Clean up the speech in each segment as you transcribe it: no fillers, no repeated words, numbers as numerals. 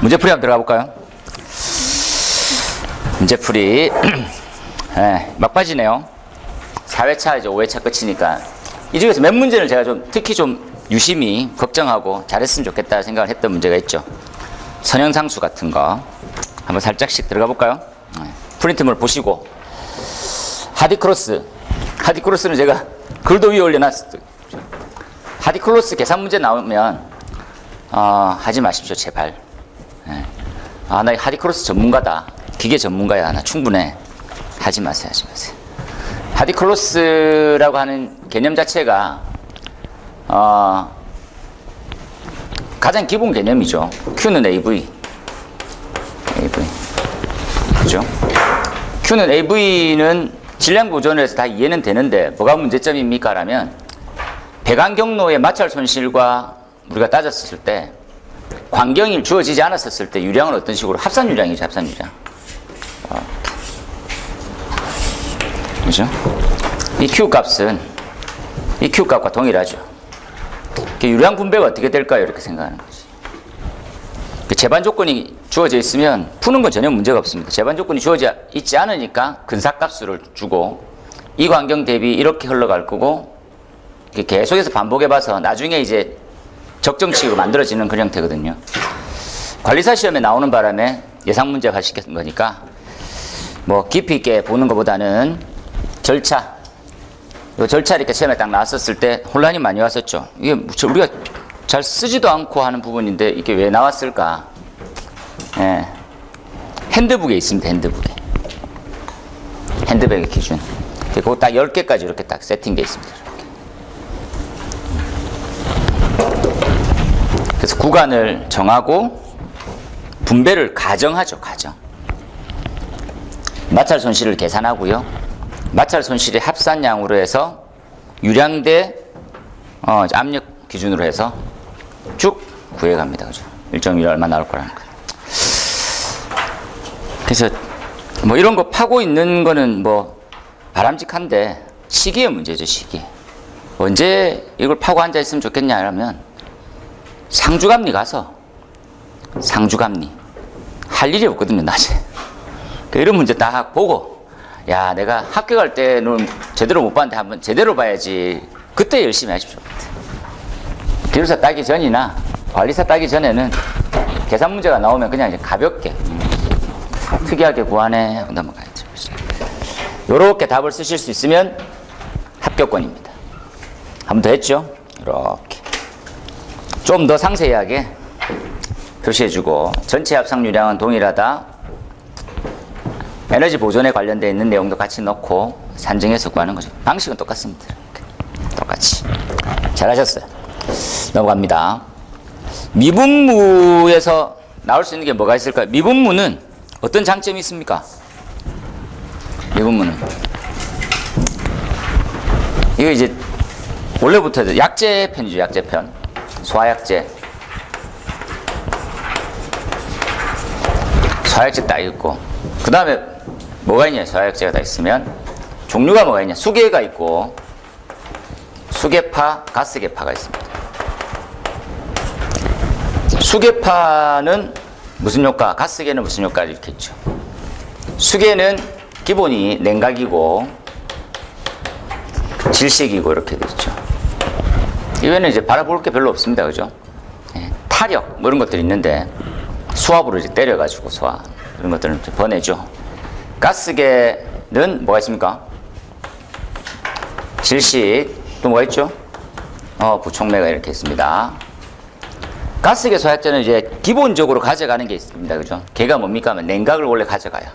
문제풀이 한번 들어가 볼까요? 문제풀이. 네, 막바지네요. 4회차 이제 5회차 끝이니까 이 중에서 몇 문제를 제가 좀 특히 좀 유심히 걱정하고 잘했으면 좋겠다 생각을 했던 문제가 있죠. 선형상수 같은 거 한번 살짝씩 들어가 볼까요? 프린트물 보시고. 하디크로스는 제가 글도 위에 올려놨어요. 하디크로스 계산 문제 나오면 하지 마십시오 제발. 나 하디크로스 전문가다, 기계 전문가야, 나 충분해. 하지 마세요. 하디크로스라고 하는 개념 자체가 가장 기본 개념이죠. Q는 AV. 그죠? Q는 AV는 질량 보존을 해서 다 이해는 되는데 뭐가 문제점입니까? 라면 배관 경로의 마찰 손실과 우리가 따졌을 때 광경이 주어지지 않았었을 때 유량은 어떤 식으로? 합산 유량이죠, 합산 유량. 그죠? 이 Q 값은 이 Q 값과 동일하죠. 유량 분배가 어떻게 될까요? 이렇게 생각하는 거지. 제반 조건이 주어져 있으면 푸는 건 전혀 문제가 없습니다. 제반 조건이 주어져 있지 않으니까 근사값수를 주고 이 광경 대비 이렇게 흘러갈 거고 계속해서 반복해봐서 나중에 이제 적정치가 만들어지는 그런 형태거든요. 관리사 시험에 나오는 바람에 예상 문제가 하시는 거니까 뭐 깊이 있게 보는 것보다는 절차, 이 절차 이렇게 시험에 딱 나왔었을 때 혼란이 많이 왔었죠. 이게 우리가 잘 쓰지도 않고 하는 부분인데 이게 왜 나왔을까? 예. 핸드북에 있습니다. 핸드백의 기준. 그거 딱 10개까지 이렇게 딱 세팅되어 있습니다. 그래서 구간을 정하고 분배를 가정하죠. 마찰 손실을 계산하고요. 마찰 손실의 합산량으로 해서 유량 대 압력 기준으로 해서 쭉 구해갑니다. 그죠? 1.1 얼마 나올 거라는 거. 그래서 뭐 이런 거 파고 있는 거는 뭐 바람직한데 시기의 문제죠, 시기. 언제 이걸 파고 앉아 있으면 좋겠냐 하면 상주감리 가서 할 일이 없거든요, 낮에. 이런 문제 딱 보고 야, 내가 학교 갈 때는 제대로 못 봤는데 한번 제대로 봐야지. 그때 열심히 하십시오. 기술사 따기 전이나 관리사 따기 전에는 계산 문제가 나오면 그냥 이제 가볍게 특이하게 구하네 하고 넘어가야 돼요. 요렇게 답을 쓰실 수 있으면 합격권입니다. 한 번 더 했죠? 이렇게 좀 더 상세하게 표시해주고 전체 합상유량은 동일하다. 에너지 보존에 관련되어 있는 내용도 같이 넣고 산정해서 구하는 거죠. 방식은 똑같습니다. 똑같이. 잘하셨어요. 넘어갑니다. 미분무에서 나올 수 있는 게 뭐가 있을까요? 미분무는 어떤 장점이 있습니까? 미분무는 이거 이제 원래부터 약제편이죠. 약제편. 소화약제 딱 있고 그 다음에 뭐가 있냐? 소화약제가 다 있으면 종류가 뭐가 있냐? 수계가 있고 수계파, 가스계파가 있습니다. 수계파는 무슨 효과? 가스계는 무슨 효과? 이렇게 있죠. 수계는 기본이 냉각이고 질식이고 이렇게 되어 있죠. 이외에는 이제 바라볼 게 별로 없습니다. 그죠? 타력 뭐 이런 것들이 있는데 수압으로 이제 때려가지고 소화 이런 것들은 버내죠. 가스계는 뭐가 있습니까? 질식, 또 뭐가 있죠? 부촉매가 이렇게 있습니다. 가스계 소화약제는 이제 기본적으로 가져가는 게 있습니다. 그죠? 걔가 뭡니까? 하면 냉각을 원래 가져가요.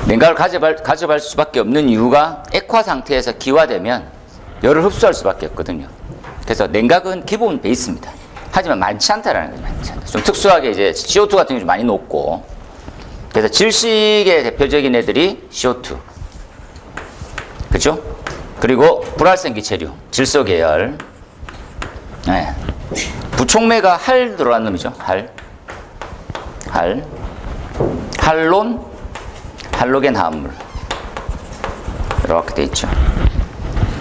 냉각을 가져갈 수밖에 없는 이유가 액화 상태에서 기화되면 열을 흡수할 수밖에 없거든요. 그래서 냉각은 기본 베이스입니다. 하지만 많지 않다라는 거죠. 많지 않다. 좀 특수하게 이제 CO2 같은 게 좀 많이 높고, 그래서 질식의 대표적인 애들이 CO2, 그죠? 그리고 불활성 기체류, 질소 계열. 네. 부촉매가 할 들어간 놈이죠. 할론, 할로겐 화합물. 이렇게 돼 있죠.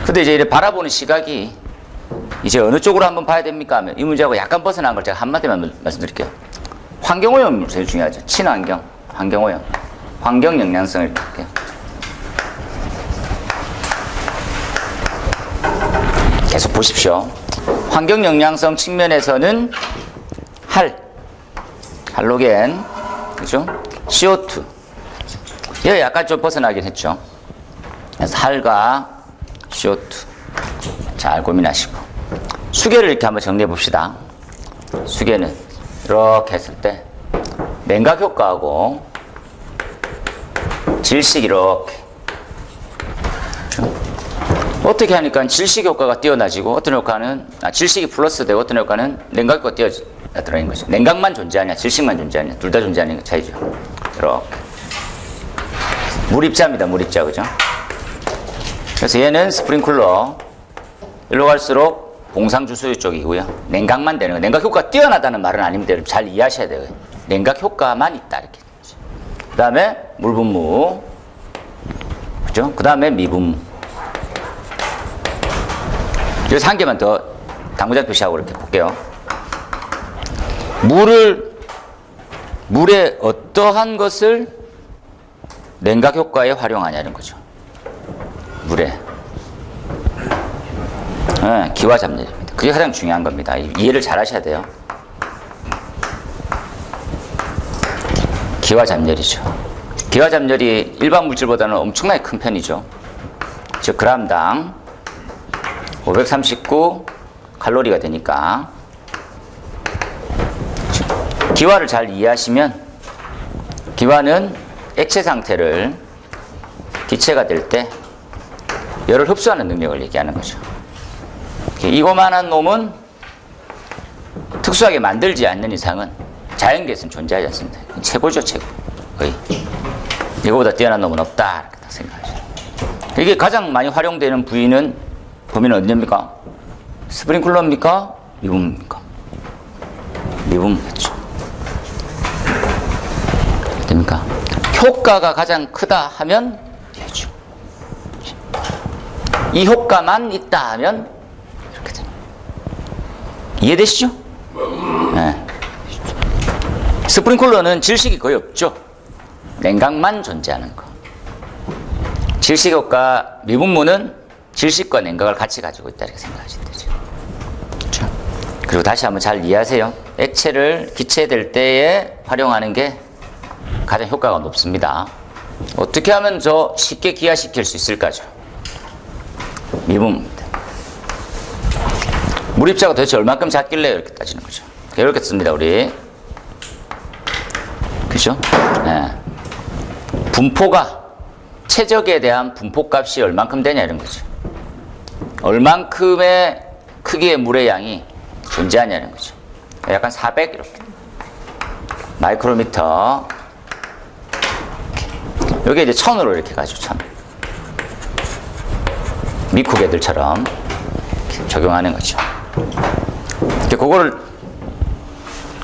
근데 이제 바라보는 시각이 이제 어느 쪽으로 한번 봐야 됩니까 하면 이 문제하고 약간 벗어난 걸 제가 한마디만 말씀드릴게요. 환경오염 제일 중요하죠. 친환경, 환경오염, 환경 영향성을 이렇게 할게요. 계속 보십시오. 환경 영향성 측면에서는 할로겐, 그죠? CO2. 얘가 약간 좀 벗어나긴 했죠. 그래서 할과 CO2. 잘 고민하시고. 수계를 이렇게 한번 정리해 봅시다. 수계는 이렇게 했을 때 냉각 효과하고 질식 이렇게. 그렇죠? 어떻게 하니까 질식 효과가 뛰어나지고 어떤 효과는 질식이 플러스 되고 어떤 효과는 냉각 효과가 뛰어나더라는 거죠. 냉각만 존재하냐 질식만 존재하냐 둘 다 존재하는 게 차이죠. 이렇게. 물입자입니다. 물입자. 그죠? 그래서 얘는 스프링클러. 일로 갈수록 봉상주소유 쪽이고요. 냉각만 되는 거예요. 냉각 효과가 뛰어나다는 말은 아닙니다. 잘 이해하셔야 돼요. 냉각 효과만 있다. 이렇게. 그 다음에 물분무. 그죠? 그 다음에 미분무. 그래서 한 개만 더 당구장 표시하고 이렇게 볼게요. 물에 어떠한 것을 냉각 효과에 활용하냐는 거죠. 물에. 네, 기와 잡열입니다. 그게 가장 중요한 겁니다. 이해를 잘 하셔야 돼요. 기와 잡열이죠. 기와 잡열이 일반 물질보다는 엄청나게 큰 편이죠. 즉 g당 539 칼로리가 되니까 기와를 잘 이해하시면 기와는 액체 상태를 기체가 될 때 열을 흡수하는 능력을 얘기하는 거죠. 이거만한 놈은 특수하게 만들지 않는 이상은 자연계에서는 존재하지 않습니다. 최고죠, 최고. 거의. 이거보다 뛰어난 놈은 없다. 이렇게 생각하죠. 이게 가장 많이 활용되는 부위는 범위는 언제입니까? 스프링클러입니까? 미분입니까? 미분이죠. 됩니까? 효과가 가장 크다 하면 되죠. 이 효과만 있다 하면 이렇게 됩니다. 이해되시죠? 네. 스프링클러는 질식이 거의 없죠. 냉각만 존재하는 거. 질식 효과 미분무는 질식과 냉각을 같이 가지고 있다 이렇게 생각하시면 되죠. 그렇죠? 그리고 다시 한번 잘 이해하세요. 액체를 기체될 때에 활용하는 게 가장 효과가 높습니다. 어떻게 하면 저 쉽게 기화시킬 수 있을까죠? 미분입니다. 물입자가 도대체 얼만큼 작길래 이렇게 따지는 거죠. 이렇게 씁니다, 우리. 그죠? 네. 분포가, 최적에 대한 분포값이 얼만큼 되냐 이런 거죠. 얼만큼의 크기의 물의 양이 존재하냐는 거죠. 약간 400 이렇게. 마이크로미터. 여기 이제 1000으로 이렇게 가죠, 1000. 미쿠개들처럼 적용하는 거죠. 그거를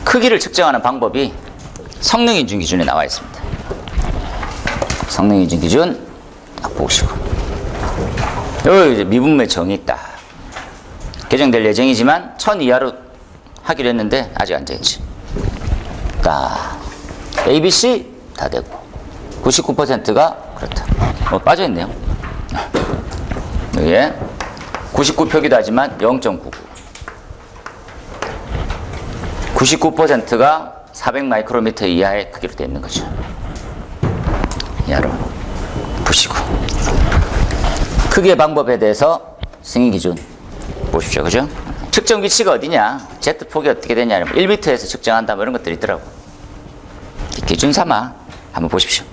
크기를 측정하는 방법이 성능인증 기준에 나와 있습니다. 성능인증 기준 딱 보시고 여기 이제 미분무의 정의 있다. 개정될 예정이지만 1000 이하로 하기로 했는데 아직 안 되지. 그러니까 A, B, C 다 되고 99%가 그렇다. 빠져있네요. 여기에 99표기도 하지만 0.99. 99%가 400 마이크로미터 이하의 크기로 되어 있는 거죠. 이하로 보시고. 크기의 방법에 대해서 승인 기준 보십시오. 그죠? 측정 위치가 어디냐? Z폭이 어떻게 되냐? 1m에서 측정한다. 뭐 이런 것들이 있더라고. 기준 삼아 한번 보십시오.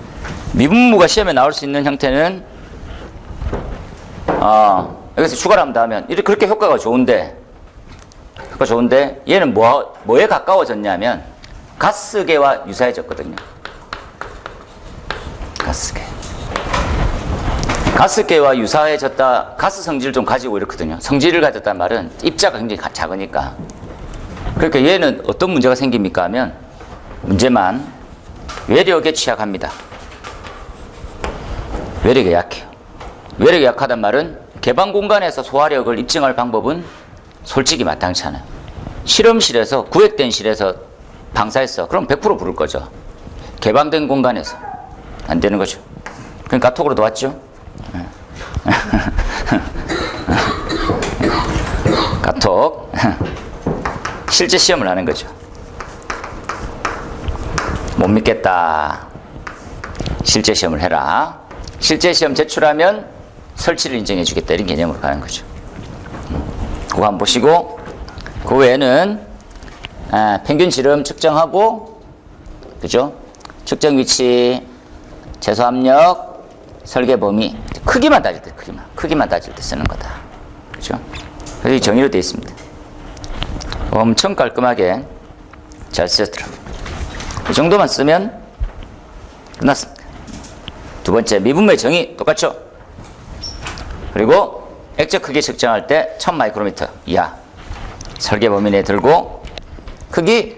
미분무가 시험에 나올 수 있는 형태는 여기서 추가를 한다 하면 이렇게 그렇게 효과가 좋은데 얘는 뭐에 가까워졌냐면 가스계와 유사해졌거든요. 가스계와 유사해졌다. 가스 성질을 좀 가지고 이렇거든요. 성질을 가졌다는 말은 입자가 굉장히 작으니까. 그러니까 얘는 어떤 문제가 생깁니까 하면 문제만 외력에 취약합니다. 외력에 약해요. 외력이 약하단 말은 개방 공간에서 소화력을 입증할 방법은 솔직히 마땅치 않아요. 실험실에서, 구획된 실에서 방사했어. 그럼 100% 부를 거죠. 개방된 공간에서. 안 되는 거죠. 그러니까 카톡으로도 왔죠. 카톡. 실제 시험을 하는 거죠. 못 믿겠다. 실제 시험을 해라. 실제 시험 제출하면 설치를 인정해 주겠다. 이런 개념으로 가는 거죠. 그거 한번 보시고, 그 외에는 평균 지름 측정하고, 그죠? 측정 위치, 제소 압력, 설계 범위, 크기만 따질 때, 크기만 따질 때 쓰는 거다. 그죠? 그래서 정의로 되어 있습니다. 엄청 깔끔하게 잘 쓰셨더라고요. 이 정도만 쓰면 끝났습니다. 두 번째, 미분모의 정의 똑같죠? 그리고 액적 크기 측정할 때 1000마이크로미터 이하 설계 범위 내에 들고, 크기,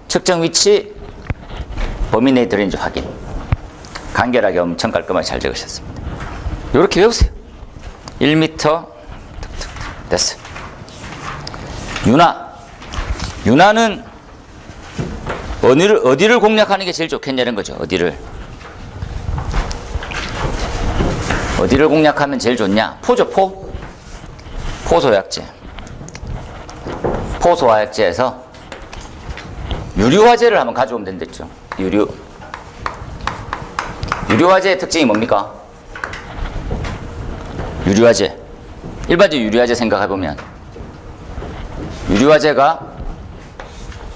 측정 위치, 범위 내에 들어있는지 확인. 간결하게 엄청 깔끔하게 잘 적으셨습니다. 이렇게 외우세요. 1m 됐어요. 윤화는 어디를 공략하는 게 제일 좋겠냐는 거죠. 어디를 공략하면 제일 좋냐? 포죠, 포. 포소약제. 포소화약제에서 유류화제를 한번 가져오면 된댔죠. 유류화제의 특징이 뭡니까? 유류화제. 일반적인 유류화제 생각해보면, 유류화제가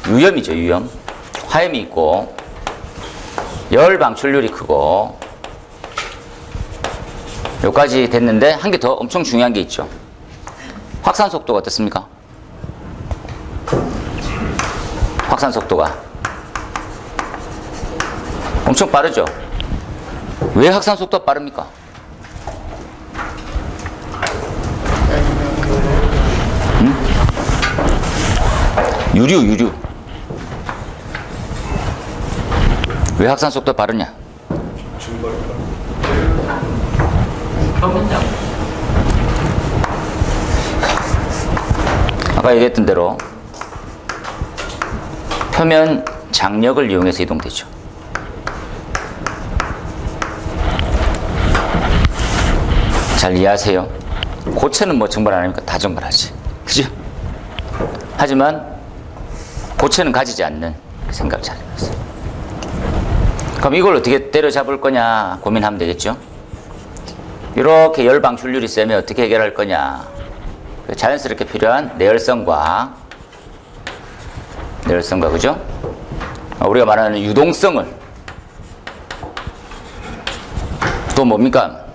유염이죠, 유염. 화염이 있고, 열 방출률이 크고, 여기까지 됐는데, 한 개 더 엄청 중요한 게 있죠. 확산 속도가 어떻습니까? 확산 속도가 엄청 빠르죠. 왜 확산 속도가 빠릅니까? 유류. 왜 확산 속도가 빠르냐? 아까 얘기했던 대로 표면 장력을 이용해서 이동되죠. 잘 이해하세요? 고체는 뭐 정발 안 하니까 다 정발하지. 그죠? 하지만 고체는 가지지 않는 생각 잘 해보세요. 그럼 이걸 어떻게 때려잡을 거냐 고민하면 되겠죠? 이렇게 열 방출률이 세면 어떻게 해결할 거냐? 자연스럽게 필요한 내열성과 그죠? 우리가 말하는 유동성을, 또 뭡니까?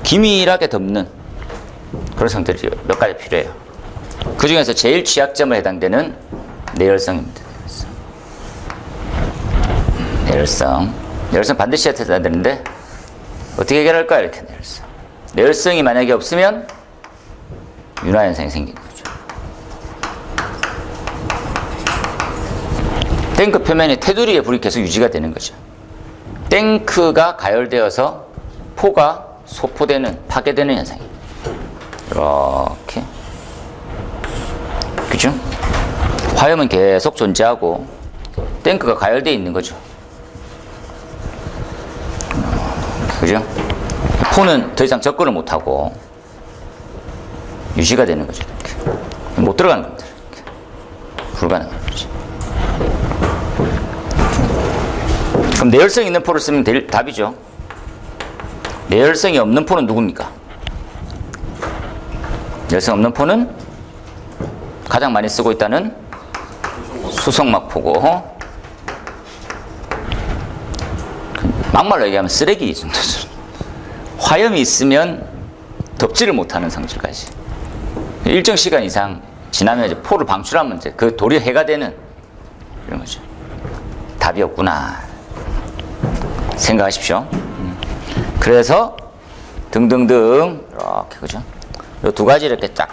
기밀하게 덮는 그런 성들이 몇 가지 필요해요. 그 중에서 제일 취약점에 해당되는 내열성입니다. 내열성 반드시 해야 되는데 어떻게 해결할까요? 이렇게 내열성이 만약에 없으면 윤화 현상이 생기는 거죠. 탱크 표면에 테두리의 불이 계속 유지가 되는 거죠. 탱크가 가열되어서 포가 소포되는, 파괴되는 현상입니다. 이렇게. 그죠? 화염은 계속 존재하고 탱크가 가열되어 있는 거죠. 그죠? 포는 더 이상 접근을 못하고 유지가 되는 거죠. 이렇게. 못 들어가는 겁니다. 이렇게. 불가능한 거죠. 그럼 내열성 있는 포를 쓰면 답이죠. 내열성이 없는 포는 누굽니까? 내열성 없는 포는 가장 많이 쓰고 있다는 수성막포고, 막말로 얘기하면 쓰레기 정도. 화염이 있으면 덮지를 못하는 성질까지. 일정 시간 이상 지나면 이제 포를 방출하면 이제 그 돌이 해가 되는 이런 거죠. 답이 없구나 생각하십시오. 그래서 등등등 이렇게, 그죠? 이 두 가지 이렇게 쫙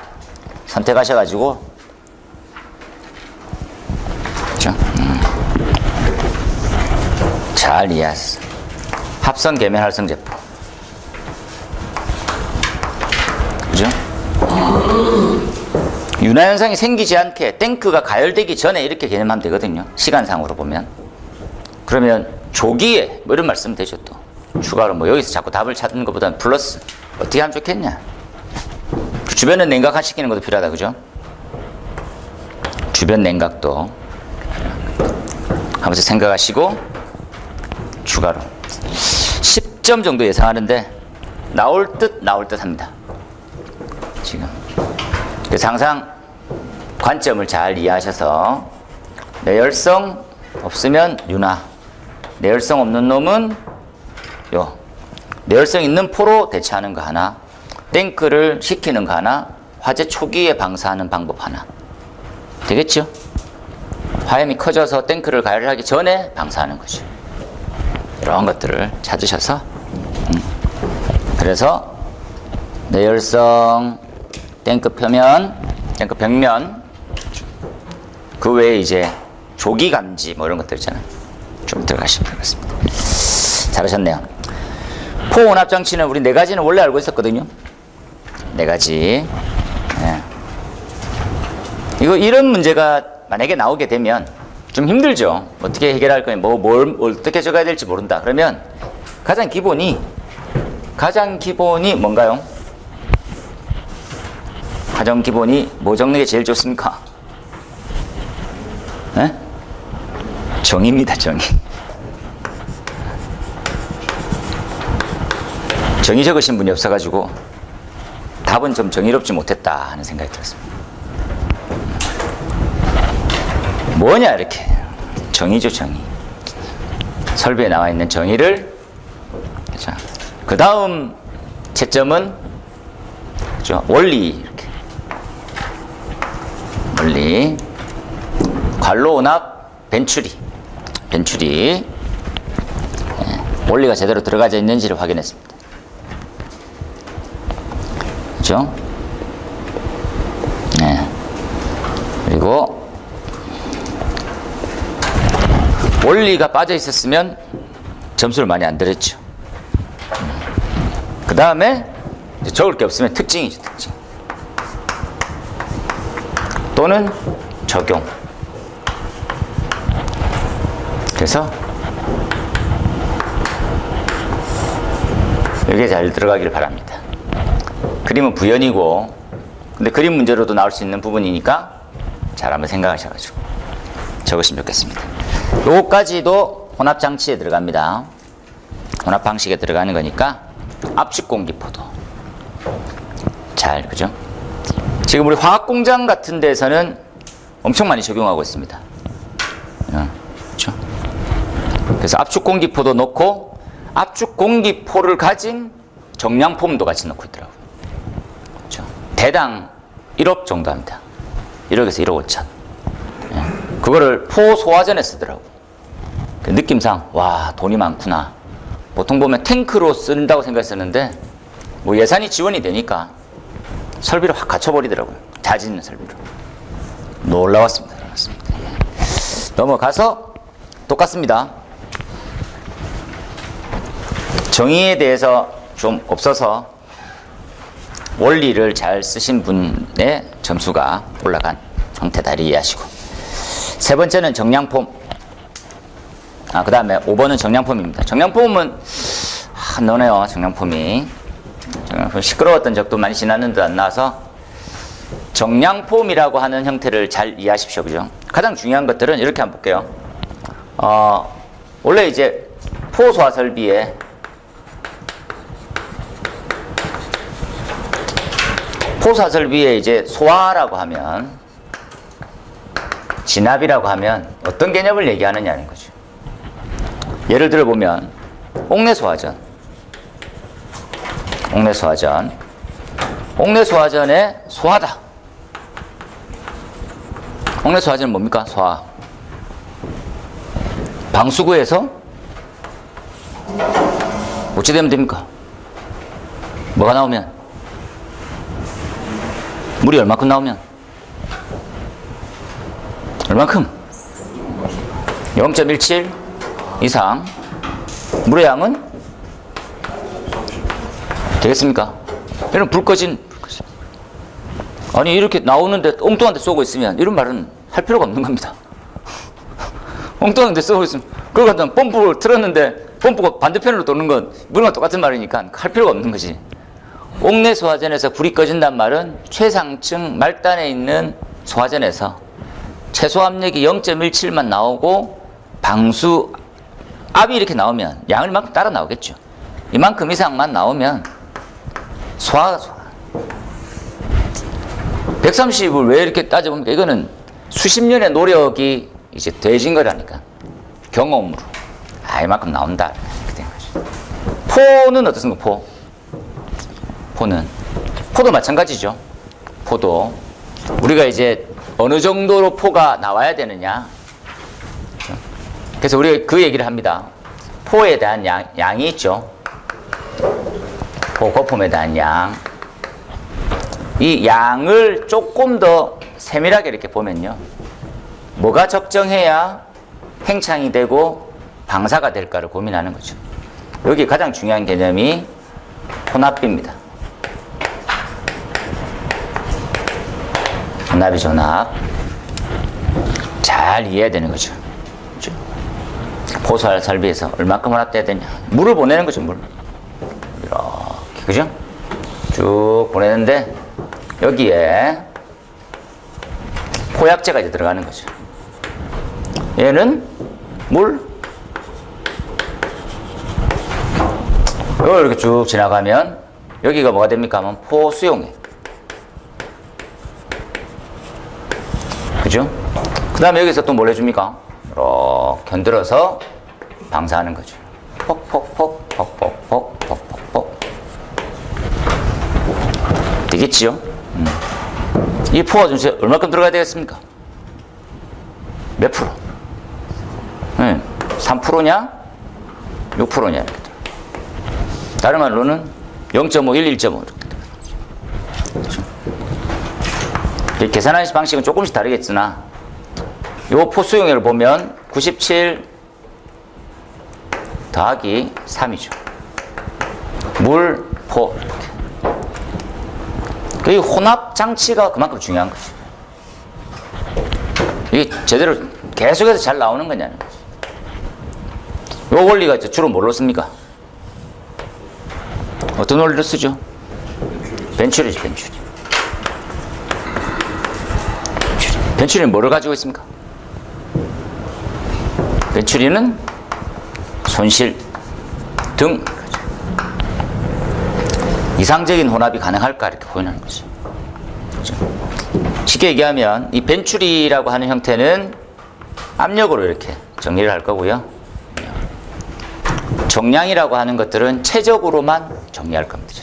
선택하셔가지고, 그죠? 잘 이해하셨어요. 합성 계면 활성 제품, 그죠? 윤화 현상이 생기지 않게 탱크가 가열되기 전에 이렇게 개념하면 되거든요. 시간상으로 보면. 그러면 조기에 뭐 이런 말씀 되죠. 또 추가로 뭐 여기서 자꾸 답을 찾는 것보다는 플러스 어떻게 하면 좋겠냐. 그 주변을 냉각화시키는 것도 필요하다. 그죠? 주변 냉각도 하면서 생각하시고 추가로 10점 정도 예상하는데 나올 듯 합니다. 지금. 그래서 항상 관점을 잘 이해하셔서 내열성 없으면 윤화, 내열성 없는 놈은 요 내열성 있는 포로 대처하는 거 하나, 탱크를 식히는 거 하나, 화재 초기에 방사하는 방법 하나. 되겠죠? 화염이 커져서 탱크를 가열하기 전에 방사하는 거죠. 이런 것들을 찾으셔서 그래서 내열성, 탱크 표면, 탱크 벽면, 그 외에 이제 조기 감지 뭐 이런 것들 있잖아요. 좀 들어가시면 되겠습니다. 잘하셨네요. 포온압 장치는 우리 4가지는 원래 알고 있었거든요. 4가지. 네. 이런 문제가 만약에 나오게 되면 좀 힘들죠. 어떻게 해결할 거냐, 뭘 어떻게 적어야 될지 모른다. 그러면 가장 기본이 뭔가요? 가장 기본이 뭐 적는 게 제일 좋습니까? 네? 정의입니다. 정의 적으신 분이 없어가지고 답은 좀 정의롭지 못했다 하는 생각이 들었습니다. 뭐냐 이렇게 정의죠. 정의. 설비에 나와 있는 정의를 자, 그 다음 채점은 그렇죠? 원리 이렇게 원리 관로온압 벤추리 원리가 제대로 들어가져 있는지를 확인했습니다. 그렇죠? 네. 그리고 원리가 빠져 있었으면 점수를 많이 안 드렸죠. 그 다음에 적을 게 없으면 특징이죠. 특징. 또는 적용. 그래서 이게 잘 들어가기를 바랍니다. 그림은 부연이고 근데 그림 문제로도 나올 수 있는 부분이니까 잘 한번 생각하셔가지고 적으시면 좋겠습니다. 요거까지도 혼합장치에 들어갑니다. 혼합 방식에 들어가는 거니까 압축공기포도 잘 그죠? 지금 우리 화학공장 같은 데서는 엄청 많이 적용하고 있습니다. 그렇죠? 그래서 압축공기포도 넣고 압축공기포를 가진 정량폼도 같이 넣고 있더라고요. 그렇죠? 대당 1억 정도 합니다. 1억에서 1억 5천. 그거를 포 소화전에 쓰더라고요. 그 느낌상 와 돈이 많구나. 보통 보면 탱크로 쓴다고 생각했었는데 뭐 예산이 지원이 되니까 설비를 확 갖춰버리더라고요. 자진 있는 설비로. 놀라웠습니다. 넘어가서 똑같습니다. 정의에 대해서 좀 없어서 원리를 잘 쓰신 분의 점수가 올라간 형태다 이해하시고, 세 번째는 정량폼. 그 다음에 5번은 정량폼입니다. 정량폼은 너네요. 정량폼이 시끄러웠던 적도 많이 지났는데 안 나와서 정량폼이라고 하는 형태를 잘 이해하십시오. 그죠? 가장 중요한 것들은 이렇게 한번 볼게요. 원래 이제 포소화 설비에 이제 소화라고 하면, 진압이라고 하면 어떤 개념을 얘기하느냐는 거죠. 예를 들어 보면 옥내소화전. 옥내소화전의 소화다. 옥내소화전은 뭡니까? 소화. 방수구에서 어찌 되면 됩니까? 뭐가 나오면? 물이 얼마큼 나오면? 얼만큼? 0.17 이상. 물의 양은? 되겠습니까? 이런 불 꺼진. 아니 이렇게 나오는데 엉뚱한 데 쏘고 있으면 이런 말은 할 필요가 없는 겁니다. 엉뚱한 데 쏘고 있으면 그걸 갖다 펌프를 틀었는데 펌프가 반대편으로 도는 건 물과 똑같은 말이니까 할 필요가 없는 거지. 옥내 소화전에서 불이 꺼진단 말은 최상층 말단에 있는 소화전에서 최소 압력이 0.17만 나오고 방수 압이 이렇게 나오면 양을 이만큼 따라 나오겠죠. 이만큼 이상만 나오면 소화가 130을 왜 이렇게 따져보니까 이거는 수십 년의 노력이 이제 더해진 거라니까. 경험으로. 이만큼 나온다. 이렇게 된 거죠. 포는 어떻습니까? 포도 마찬가지죠. 포도. 우리가 이제 어느 정도로 포가 나와야 되느냐. 그래서 우리가 그 얘기를 합니다. 포에 대한 양이 있죠. 포 거품에 대한 양. 이 양을 조금 더 세밀하게 이렇게 보면요. 뭐가 적정해야 팽창이 되고 방사가 될까를 고민하는 거죠. 여기 가장 중요한 개념이 혼합비입니다. 혼합이 전압. 잘 이해해야 되는 거죠. 포수할 설비에서 얼마큼 혼합돼야 되냐. 물을 보내는 거죠, 물. 이렇게, 그죠? 쭉 보내는데, 여기에 포약제가 이제 들어가는 거죠. 얘는 물. 이걸 이렇게 쭉 지나가면, 여기가 뭐가 됩니까? 하면 포수용액. 그죠? 그 다음에 여기서 또 뭘 해줍니까? 이렇게 견들어서 방사하는 거죠. 폭폭폭, 폭폭폭, 폭폭폭. 되겠지요? 이 포화 전체 얼마큼 들어가야 되겠습니까? 몇 프로? 3%냐? 6%냐? 이렇게 들어. 다른 말로는 0.5, 1, 1.5 이렇게 들어가죠. 그렇죠? 계산하는 방식은 조금씩 다르겠으나 요 포수용액을 보면 97 더하기 3이죠. 물, 포. 이 혼합 장치가 그만큼 중요한 거죠. 이게 제대로 계속해서 잘 나오는 거냐는 거죠. 요 원리가 주로 뭘로 씁니까? 어떤 원리로 쓰죠? 벤츄리지, 벤츄리. 벤츄리는 뭐를 가지고 있습니까? 벤츄리는 손실 등 이상적인 혼합이 가능할까 이렇게 보이는 거죠. 그렇죠? 쉽게 얘기하면 이 벤츄리라고 하는 형태는 압력으로 이렇게 정리를 할 거고요. 정량이라고 하는 것들은 최적으로만 정리할 겁니다.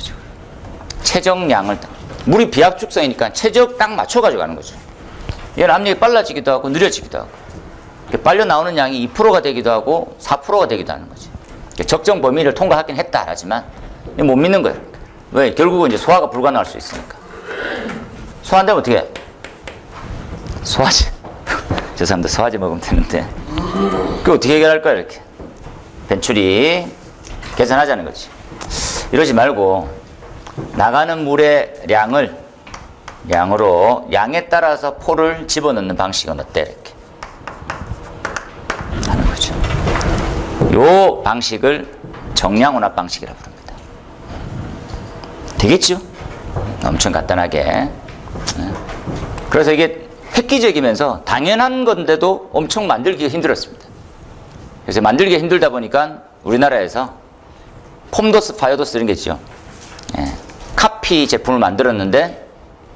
최적량을 물이 비압축성이니까 최적 딱 맞춰가지고 가는 거죠. 얘는 압력이 빨라지기도 하고 느려지기도 하고 빨려 나오는 양이 2%가 되기도 하고 4%가 되기도 하는 거지. 적정 범위를 통과하긴 했다 하지만 못 믿는 거예요. 왜? 결국은 이제 소화가 불가능할 수 있으니까. 소화 안 되면 어떻게 해? 소화제. 죄송합니다. 소화제 먹으면 되는데. 그거 어떻게 해결할까요? 이렇게. 벤츄리 계산하자는 거지. 이러지 말고 나가는 물의 양에 따라서 포를 집어넣는 방식은 어때? 이렇게. 하는 거죠. 요 방식을 정량혼합 방식이라고 부릅니다. 되겠죠? 엄청 간단하게. 그래서 이게 획기적이면서 당연한 건데도 엄청 만들기가 힘들었습니다. 그래서 만들기가 힘들다 보니까 우리나라에서 폼도스, 파이오도스 이런 게 있죠. 카피 제품을 만들었는데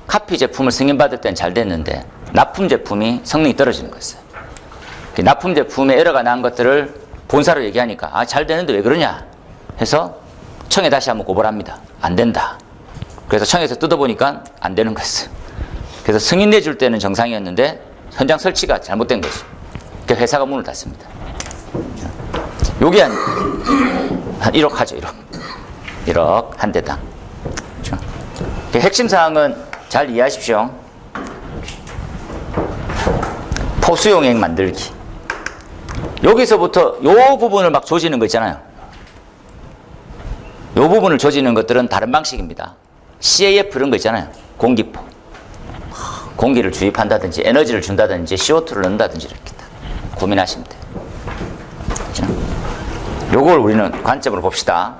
카피 제품을 승인받을 때는 잘 됐는데 납품 제품이 성능이 떨어지는 거였어요. 납품 제품에 에러가 난 것들을 본사로 얘기하니까 잘 되는데 왜 그러냐 해서 청에 다시 한번 고발을 합니다. 안 된다. 그래서 청에서 뜯어보니까 안 되는 거였어요. 그래서 승인 내줄 때는 정상이었는데 현장 설치가 잘못된 거지. 그래서 회사가 문을 닫습니다. 요게 한 1억 하죠. 1억 한 대당. 그렇죠? 핵심 사항은 잘 이해하십시오. 포수용액 만들기. 여기서부터 요 부분을 막 조지는 거 있잖아요. 요 부분을 조지는 것들은 다른 방식입니다. CAF 이런 거 있잖아요. 공기포. 공기를 주입한다든지 에너지를 준다든지 CO2를 넣는다든지 이렇게 딱 고민하시면 돼요. 그렇죠? 요걸 우리는 관점으로 봅시다.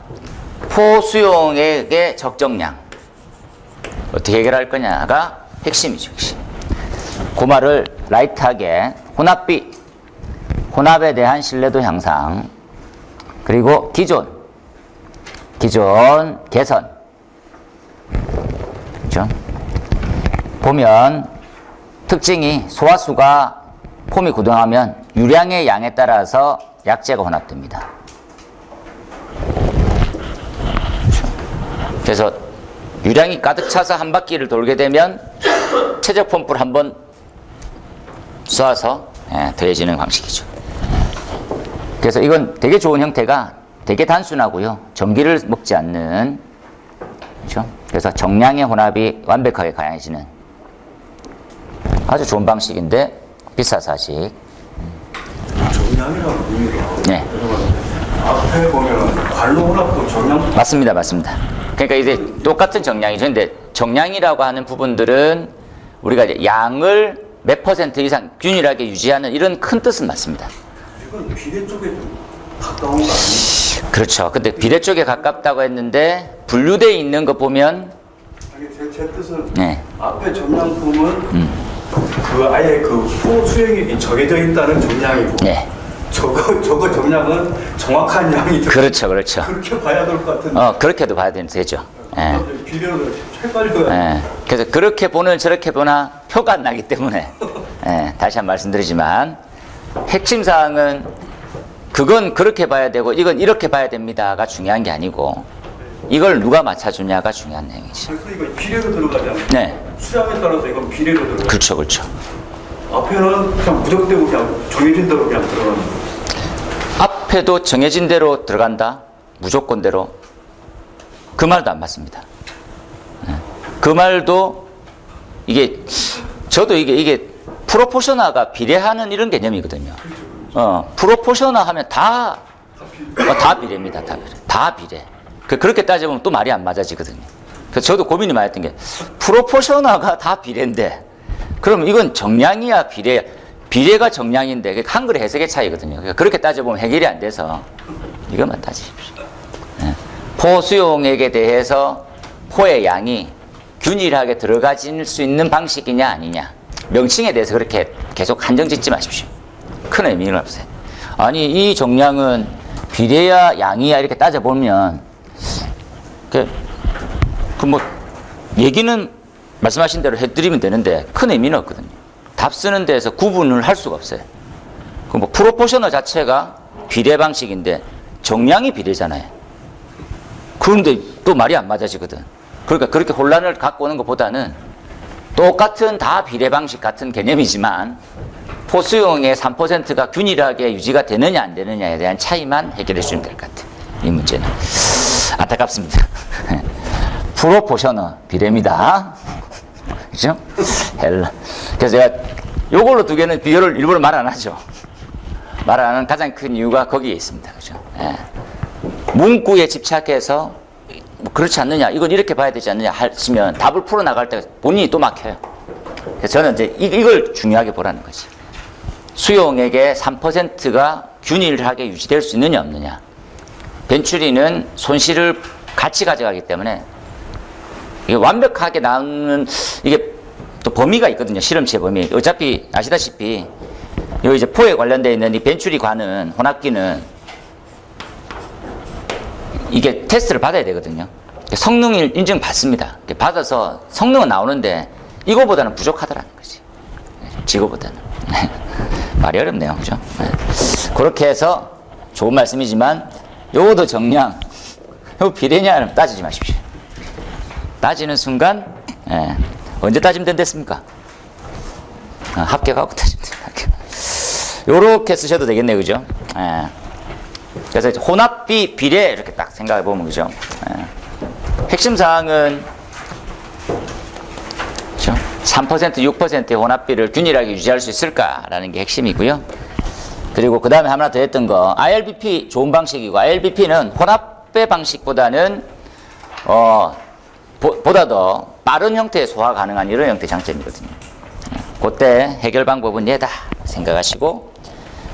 포수용액의 적정량 어떻게 해결할 거냐가 핵심이죠. 핵심. 그 말을 라이트하게 혼합비, 혼합에 대한 신뢰도 향상, 그리고 기존 개선. 그렇죠? 보면 특징이 소화수가 폼이 고동하면 유량의 양에 따라서 약재가 혼합됩니다. 그렇죠? 그래서 유량이 가득 차서 한 바퀴를 돌게 되면 최적 펌프를 한번 쏴서 더해지는 방식이죠. 그래서 이건 되게 좋은 형태가 되게 단순하고요. 전기를 먹지 않는, 그렇죠? 그래서 정량의 혼합이 완벽하게 가해지는 아주 좋은 방식인데 비싸 사실. 정량이라고 의미가. 네. 앞에 보면 관로 혼합도 정량. 맞습니다, 맞습니다. 그러니까 이제 똑같은 정량이죠. 근데 정량이라고 하는 부분들은 우리가 이제 양을 몇 % 이상 균일하게 유지하는 이런 큰 뜻은 맞습니다. 이건 비례 쪽에 좀 가까운 거 아니에요? 그렇죠. 근데 비례 쪽에 가깝다고 했는데 분류되어 있는 거 보면 아니, 제 뜻은 네. 앞에 정량품은 그 아예 그 포수용액이 정해져 있다는 정량이고 네. 저거 정량은 정확한 양이 그렇죠, 그렇죠. 그렇게 봐야 될 것 같은데. 그렇게도 봐야 되죠. 예. 비례로 헷갈려요. 예. 그래서 그렇게 보는 저렇게 보나 표가 안 나기 때문에 예. 다시 한번 말씀드리지만 핵심 사항은 그건 그렇게 봐야 되고 이건 이렇게 봐야 됩니다가 중요한 게 아니고 이걸 누가 맞춰주냐가 중요한 내용이지. 그러니까 비례로 들어가잖아요. 네. 수량에 따라서 이건 비례로 들어가요. 그렇죠, 그렇죠. 앞에는 그냥 무적대고 그냥 정해진 대로 그냥 들어가는 거예요. 앞에도 정해진 대로 들어간다, 무조건대로. 그 말도 안 맞습니다. 예. 그 말도 저도 이게 프로포셔널가 비례하는 이런 개념이거든요. 프로포셔널 하면 다 비례입니다. 다 비례. 그렇게 따져보면 또 말이 안 맞아지거든요. 그래서 저도 고민이 많이 했던 게 프로포셔널가 다 비례인데 그럼 이건 정량이야 비례야? 비례가 정량인데 한글의 해석의 차이거든요. 그러니까 그렇게 따져보면 해결이 안 돼서 이것만 따지십시오. 네. 포수용액에 대해서 포의 양이 균일하게 들어가질 수 있는 방식이냐 아니냐. 명칭에 대해서 그렇게 계속 한정 짓지 마십시오. 큰 의미는 없어요. 아니 이 정량은 비례야 양이야 이렇게 따져보면 뭐 얘기는 말씀하신 대로 해드리면 되는데 큰 의미는 없거든요. 답 쓰는 데에서 구분을 할 수가 없어요. 뭐 프로포셔널 자체가 비례 방식인데 정량이 비례잖아요. 그런데 또 말이 안 맞아지거든. 그러니까 그렇게 혼란을 갖고 오는 것보다는 똑같은 다 비례 방식 같은 개념이지만 포수용의 3%가 균일하게 유지가 되느냐 안 되느냐에 대한 차이만 해결해 주면 될 것 같아요. 이 문제는. 안타깝습니다. 프로포셔널 비례입니다. 그죠? 그래서 제가 요걸로 두 개는 비교를 일부러 말 안 하죠. 말 안 하는 가장 큰 이유가 거기에 있습니다. 그죠? 예. 문구에 집착해서 뭐 그렇지 않느냐, 이건 이렇게 봐야 되지 않느냐 하시면 답을 풀어나갈 때 본인이 또 막혀요. 그래서 저는 이제 이걸 중요하게 보라는 거지. 수용액의 3%가 균일하게 유지될 수 있느냐 없느냐. 벤츄리는 손실을 같이 가져가기 때문에 이게 완벽하게 나오는 이게 또 범위가 있거든요. 실험치의 범위. 어차피 아시다시피 여기 이제 포에 관련되어 있는 이 벤츄리관은 혼합기는 이게 테스트를 받아야 되거든요. 성능을 인증받습니다. 받아서 성능은 나오는데 이거보다는 부족하더라는 거지. 지거보다는. 말이 어렵네요. 그죠? 그렇게 해서 좋은 말씀이지만 요것도 정량, 요 비례냐 따지지 마십시오. 따지는 순간 언제 따지면 된댔습니까? 합격하고 따지면 된다. 요렇게 쓰셔도 되겠네요. 그죠? 그래서 혼합비 비례 이렇게 딱 생각해 보면 그죠? 핵심 사항은 그죠? 3% 6%의 혼합비를 균일하게 유지할 수 있을까라는 게 핵심이고요. 그리고 그 다음에 하나 더 했던 거 ILBP 좋은 방식이고 ILBP는 혼합배 방식보다는 보다 더 빠른 형태의 소화 가능한 이런 형태의 장점이거든요. 그때 해결 방법은 얘다 생각하시고,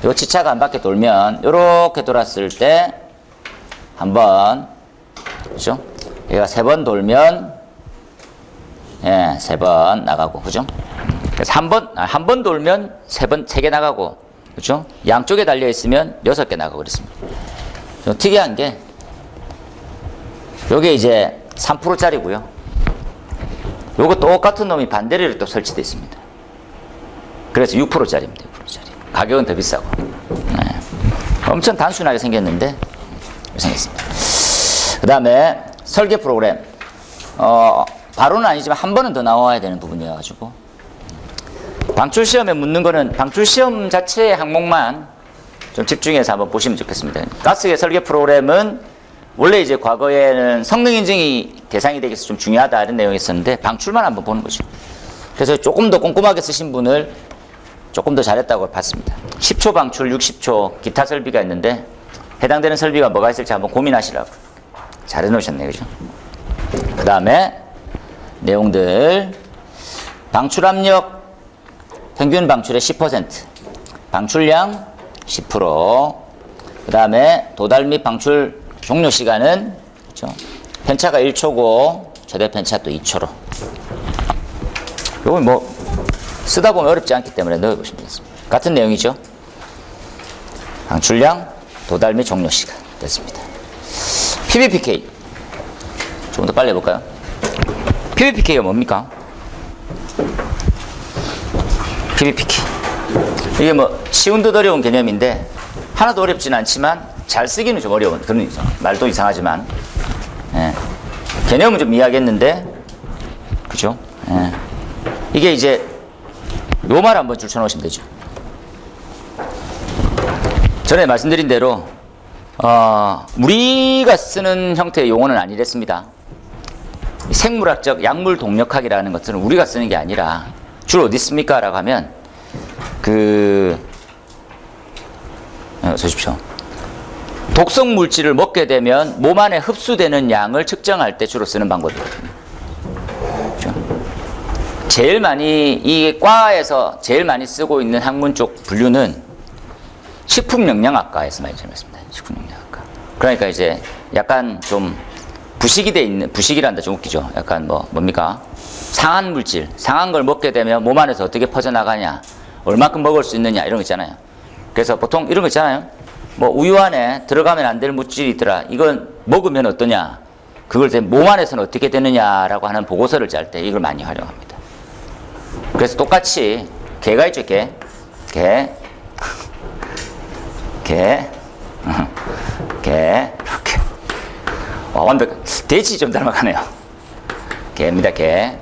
요 지차가 한 바퀴 돌면 요렇게 돌았을 때 한번, 그죠? 얘가 3번 돌면 예, 3번 나가고, 그죠? 그래서 한 번 돌면 3개 나가고, 그죠? 양쪽에 달려 있으면 6개 나가고 그랬습니다. 좀 특이한 게 요게 이제 3%짜리고요. 요거 똑같은 놈이 반대로 또 설치되어 있습니다. 그래서 6%짜리입니다. 6%짜리. 가격은 더 비싸고. 네. 엄청 단순하게 생겼는데 생겼습니다. 그 다음에 설계 프로그램. 바로는 아니지만 한 번은 더 나와야 되는 부분이어가지고, 방출시험에 묻는 거는 방출시험 자체의 항목만 좀 집중해서 한번 보시면 좋겠습니다. 가스의 설계 프로그램은 원래 이제 과거에는 성능 인증이 대상이 되기 위해서 좀 중요하다 이런 내용이 있었는데, 방출만 한번 보는 거죠. 그래서 조금 더 꼼꼼하게 쓰신 분을 조금 더 잘했다고 봤습니다. 10초 방출, 60초 기타 설비가 있는데 해당되는 설비가 뭐가 있을지 한번 고민하시라고 잘 해놓으셨네요. 그죠? 그 다음에 내용들, 방출압력 평균 방출의 10%, 방출량 10%, 그 다음에 도달 및 방출 종료 시간은, 그렇죠? 편차가 1초고 최대 편차 또 2초로. 요건 뭐 쓰다 보면 어렵지 않기 때문에 넣어보시면 되겠습니다. 같은 내용이죠. 방출량, 도달 및 종료 시간 됐습니다. PBPK 조금 더 빨리 해볼까요? PBPK가 뭡니까? PBPK 이게 뭐 쉬운 듯 어려운 개념인데 하나도 어렵지는 않지만 잘 쓰기는 좀 어려운 그런 말도 이상하지만, 예. 개념은 좀 이해하겠는데, 그죠? 예. 이게 이제 요 말 한번 줄쳐놓으시면 되죠. 전에 말씀드린 대로 우리가 쓰는 형태의 용어는 아니랬습니다. 생물학적 약물 동력학이라는 것들은 우리가 쓰는 게 아니라 주로 어디 씁니까? 라고 하면 보십시오. 독성 물질을 먹게 되면 몸 안에 흡수되는 양을 측정할 때 주로 쓰는 방법이거든요. 그렇죠? 제일 많이 이 과에서 제일 많이 쓰고 있는 학문 쪽 분류는 식품영양학과에서 많이 쓰습니다. 식품영양학과. 그러니까 이제 약간 좀 부식이 돼 있는, 부식이란다 좀 웃기죠. 약간 뭡니까? 상한 물질, 상한 걸 먹게 되면 몸 안에서 어떻게 퍼져나가냐, 얼마큼 먹을 수 있느냐 이런 거 있잖아요. 그래서 보통 이런 거 있잖아요. 뭐 우유 안에 들어가면 안 될 물질이 있더라. 이건 먹으면 어떠냐? 그걸 몸 안에서는 어떻게 되느냐라고 하는 보고서를 짤 때 이걸 많이 활용합니다. 그래서 똑같이 개가 있죠, 개, 이렇게. 완벽. 돼지 좀 닮아가네요. 개입니다, 개.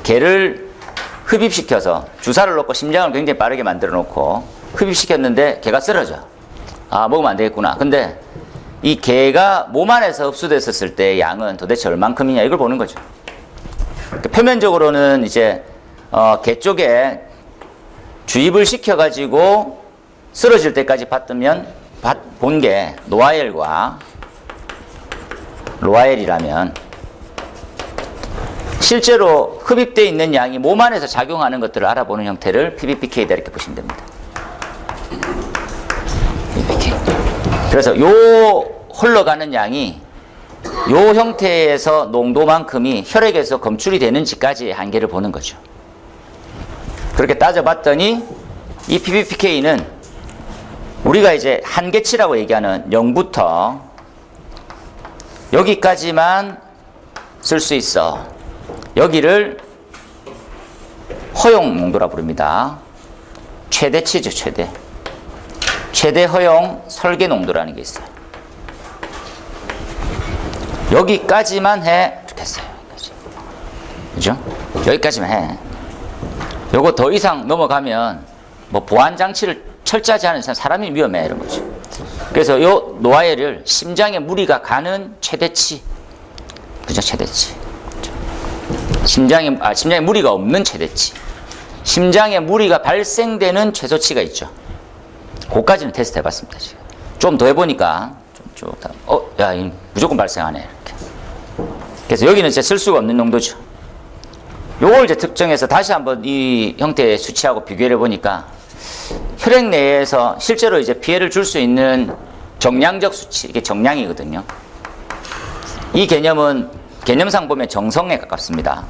개를 흡입시켜서 주사를 놓고 심장을 굉장히 빠르게 만들어 놓고 흡입시켰는데 개가 쓰러져. 아, 먹으면 안 되겠구나. 근데 이 개가 몸 안에서 흡수됐었을 때 양은 도대체 얼만큼이냐 이걸 보는 거죠. 표면적으로는 이제 개 쪽에 주입을 시켜가지고 쓰러질 때까지 봤으면 본 게 로아엘이라면 실제로 흡입되어 있는 양이 몸 안에서 작용하는 것들을 알아보는 형태를 PBPK다 이렇게 보시면 됩니다. PBPK. 그래서 요 흘러가는 양이 요 형태에서 농도만큼이 혈액에서 검출이 되는지까지의 한계를 보는 거죠. 그렇게 따져봤더니 이 PBPK는 우리가 이제 한계치라고 얘기하는 0부터 여기까지만 쓸 수 있어. 여기를 허용 농도라 부릅니다. 최대치죠, 최대. 최대 허용 설계 농도라는 게 있어요. 여기까지만 해. 이렇게 했어요. 그죠? 여기까지만 해. 요거 더 이상 넘어가면 뭐 보안 장치를 철저하지 않은 이상 사람이 위험해 이런 거죠. 그래서 요 노아엘을 심장에 무리가 가는 최대치, 그죠? 최대치. 심장에 무리가 없는 최대치. 심장에 무리가 발생되는 최소치가 있죠. 그까지는 테스트 해봤습니다. 지금. 좀 더 해보니까 야, 무조건 발생하네 이렇게. 그래서 여기는 진짜 쓸 수가 없는 농도죠. 요걸 이제 특정해서 다시 한번 이 형태의 수치하고 비교해 보니까 혈액 내에서 실제로 이제 피해를 줄 수 있는 정량적 수치, 이게 정량이거든요. 이 개념은 개념상 보면 정성에 가깝습니다.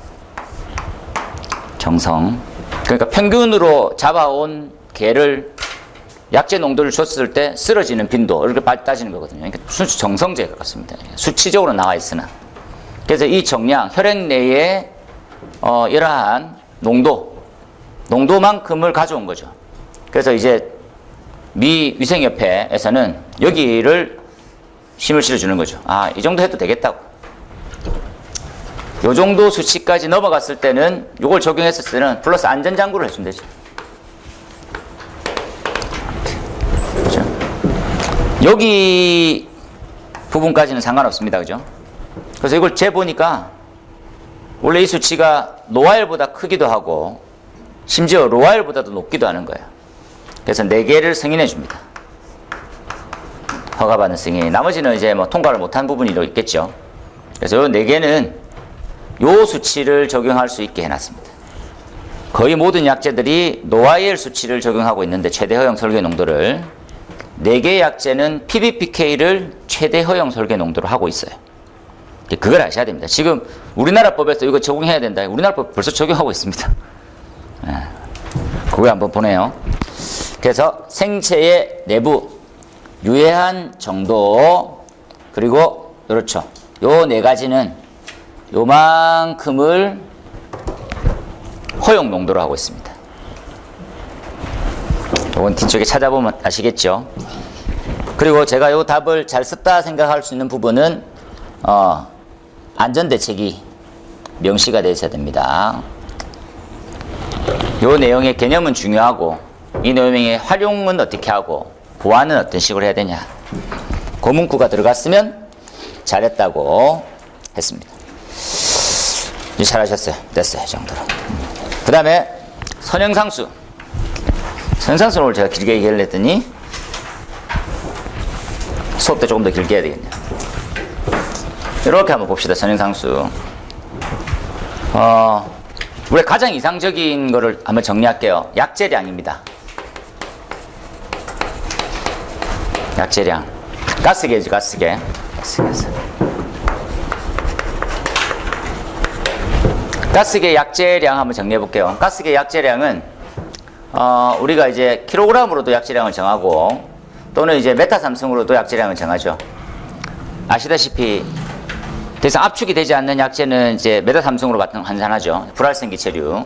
정성. 그러니까 평균으로 잡아온 개를 약제 농도를 줬을 때 쓰러지는 빈도, 이렇게 따지는 거거든요. 그러니까 순수 정성제에 가깝습니다. 수치적으로 나와 있으나. 그래서 이 정량, 혈액 내에 이러한 농도만큼을 가져온 거죠. 그래서 이제 미 위생협회에서는 여기를 힘을 실어주는 거죠. 아, 이 정도 해도 되겠다고. 요 정도 수치까지 넘어갔을 때는, 요걸 적용했을 때는 플러스 안전장구를 해주면 되죠. 그렇죠? 여기 부분까지는 상관없습니다. 그죠? 그래서 이걸 재보니까 원래 이 수치가 노아일보다 크기도 하고 심지어 로아일보다도 높기도 하는 거예요. 그래서 4개를 승인해 줍니다. 허가받은 승인. 나머지는 이제 뭐 통과를 못한 부분이 있겠죠. 그래서 요 4개는 요 수치를 적용할 수 있게 해놨습니다. 거의 모든 약제들이 노아일 수치를 적용하고 있는데 최대 허용 설계 농도를 4개의 약제는 PBPK를 최대 허용 설계 농도로 하고 있어요. 그걸 아셔야 됩니다. 지금 우리나라 법에서 이거 적용해야 된다. 우리나라 법 벌써 적용하고 있습니다. 그거 한번 보네요. 그래서 생체의 내부 유해한 정도, 그리고 그렇죠. 요 4가지는 요만큼을 허용 농도로 하고 있습니다. 이건 뒤쪽에 찾아보면 아시겠죠. 그리고 제가 요 답을 잘 썼다 생각할 수 있는 부분은 안전대책이 명시가 되어 있어야 됩니다. 요 내용의 개념은 중요하고 이 내용의 활용은 어떻게 하고 보완은 어떤 식으로 해야 되냐, 그 문구가 들어갔으면 잘했다고 했습니다. 이제 잘하셨어요. 됐어요. 이 정도로. 그 다음에 선형상수. 선형상수는 오늘 제가 길게 얘기를 했더니 수업 때 조금 더 길게 해야 되겠네요. 이렇게 한번 봅시다. 선형상수. 우리 가장 이상적인 거를 한번 정리할게요. 약제량입니다. 약제량. 가스계죠, 가스계. 가스계 약제량 한번 정리해 볼게요. 가스계 약제량은 우리가 이제 킬로그램으로도 약제량을 정하고 또는 이제 메타삼성으로도 약제량을 정하죠. 아시다시피 더 이상 압축이 되지 않는 약제는 이제 메타삼성으로 환산하죠. 불활성 기체류.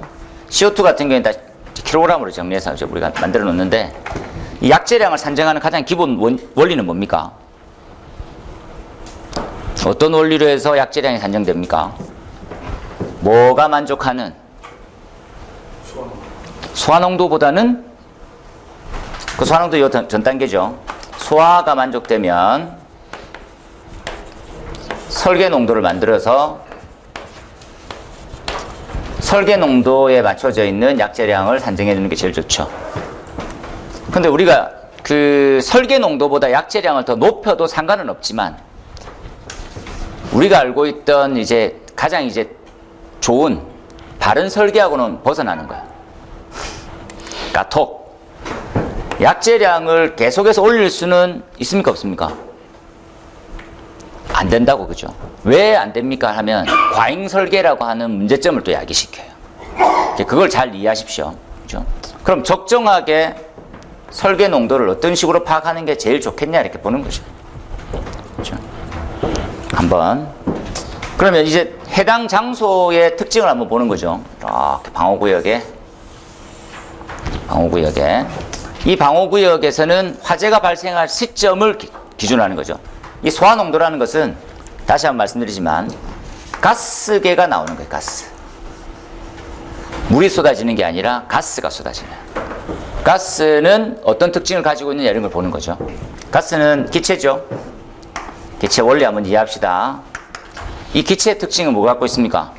CO2 같은 경우에는 다 킬로그램으로 정리해서 우리가 만들어 놓는데, 이 약제량을 산정하는 가장 기본 원리는 뭡니까? 어떤 원리로 해서 약제량이 산정됩니까? 뭐가 만족하는? 소화농도보다는, 그 소화농도 요 전 단계죠. 소화가 만족되면 설계 농도를 만들어서 설계 농도에 맞춰져 있는 약제량을 산정해 주는 게 제일 좋죠. 근데 우리가 그 설계 농도보다 약제량을 더 높여도 상관은 없지만, 우리가 알고 있던 이제 가장 이제 좋은 바른 설계하고는 벗어나는 거야. 그러니까 약제량을 계속해서 올릴 수는 있습니까, 없습니까? 안 된다고, 그죠? 왜 안 됩니까 하면 과잉 설계라고 하는 문제점을 또 야기시켜요. 그걸 잘 이해하십시오. 그죠? 그럼 적정하게 설계 농도를 어떤 식으로 파악하는 게 제일 좋겠냐, 이렇게 보는 거죠. 그죠? 한번. 그러면 이제 해당 장소의 특징을 한번 보는 거죠. 이렇게 방호구역에. 이 방호구역에서는 화재가 발생할 시점을 기준으로 하는 거죠. 이 소화농도라는 것은 다시 한번 말씀드리지만 가스계가 나오는 거예요. 가스. 물이 쏟아지는 게 아니라 가스가 쏟아지는. 가스는 어떤 특징을 가지고 있느냐, 이런 걸 보는 거죠. 가스는 기체죠. 기체 원리 한번 이해합시다. 이 기체의 특징은 뭐 갖고 있습니까?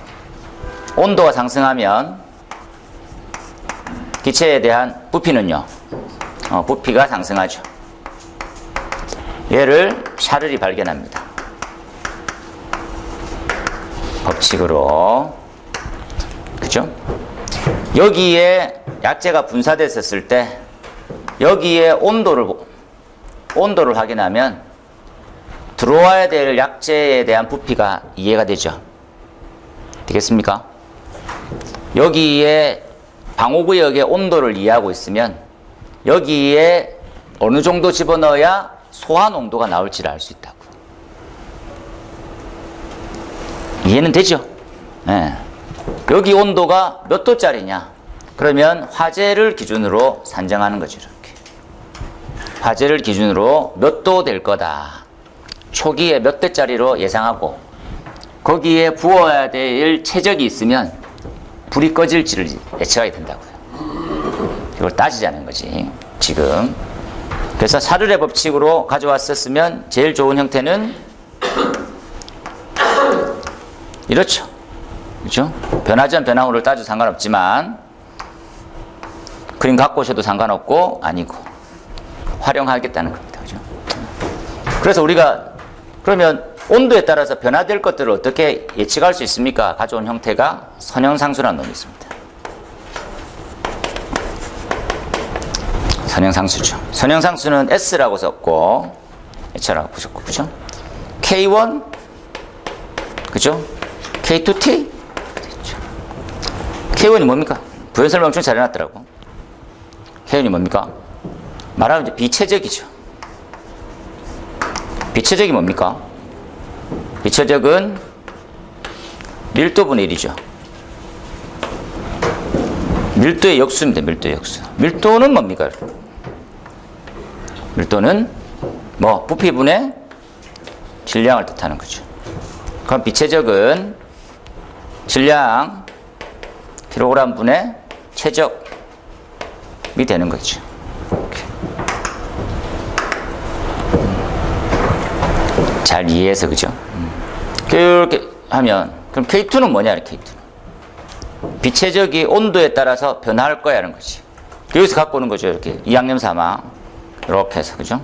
온도가 상승하면 기체에 대한 부피는요, 부피가 상승하죠. 얘를 샤를이 발견합니다. 법칙으로. 그죠? 여기에 약재가 분사됐었을 때 여기에 온도를 확인하면 들어와야 될 약재에 대한 부피가 이해가 되죠. 되겠습니까? 여기에 방호구역의 온도를 이해하고 있으면 여기에 어느 정도 집어넣어야 소화 농도가 나올지를 알 수 있다고. 이해는 되죠? 네. 여기 온도가 몇 도짜리냐? 그러면 화재를 기준으로 산정하는 거죠. 이렇게. 화재를 기준으로 몇 도 될 거다. 초기에 몇 도짜리로 예상하고 거기에 부어야 될 최적이 있으면 불이 꺼질지를 예측하게 된다고요. 이걸 따지자는 거지. 지금. 그래서 사르의 법칙으로 가져왔었으면 제일 좋은 형태는 이렇죠. 그렇죠? 변화전, 변화후를 따져도 상관없지만 그림 갖고 오셔도 상관없고 아니고 활용하겠다는 겁니다. 그죠? 그래서 우리가 그러면 온도에 따라서 변화될 것들을 어떻게 예측할 수 있습니까? 가져온 형태가 선형상수라는 놈이 있습니다. 선형상수죠. 선형상수는 S라고 썼고 H라고 보셨고, 그죠? K1, 그죠? K2T, K1이 뭡니까? 부연 설명 엄청 잘 해놨더라고. K1이 뭡니까? 말하면 이제 비최적이죠. 비최적이 뭡니까? 비최적은 밀도분의 1이죠. 밀도의 역수입니다. 밀도의 역수. 밀도는 뭡니까? 밀도는 뭐 부피분의 질량을 뜻하는 거죠. 그럼 비최적은 질량 킬로그램 분의 최적이 되는 거죠. 이렇게. 잘 이해해서, 그죠? 이렇게 하면 그럼 K2는 뭐냐? K2는 비최적이 온도에 따라서 변화할 거야 하는 거지. 여기서 갖고 오는 거죠. 이렇게 2학년 3학 이렇게 해서, 그죠?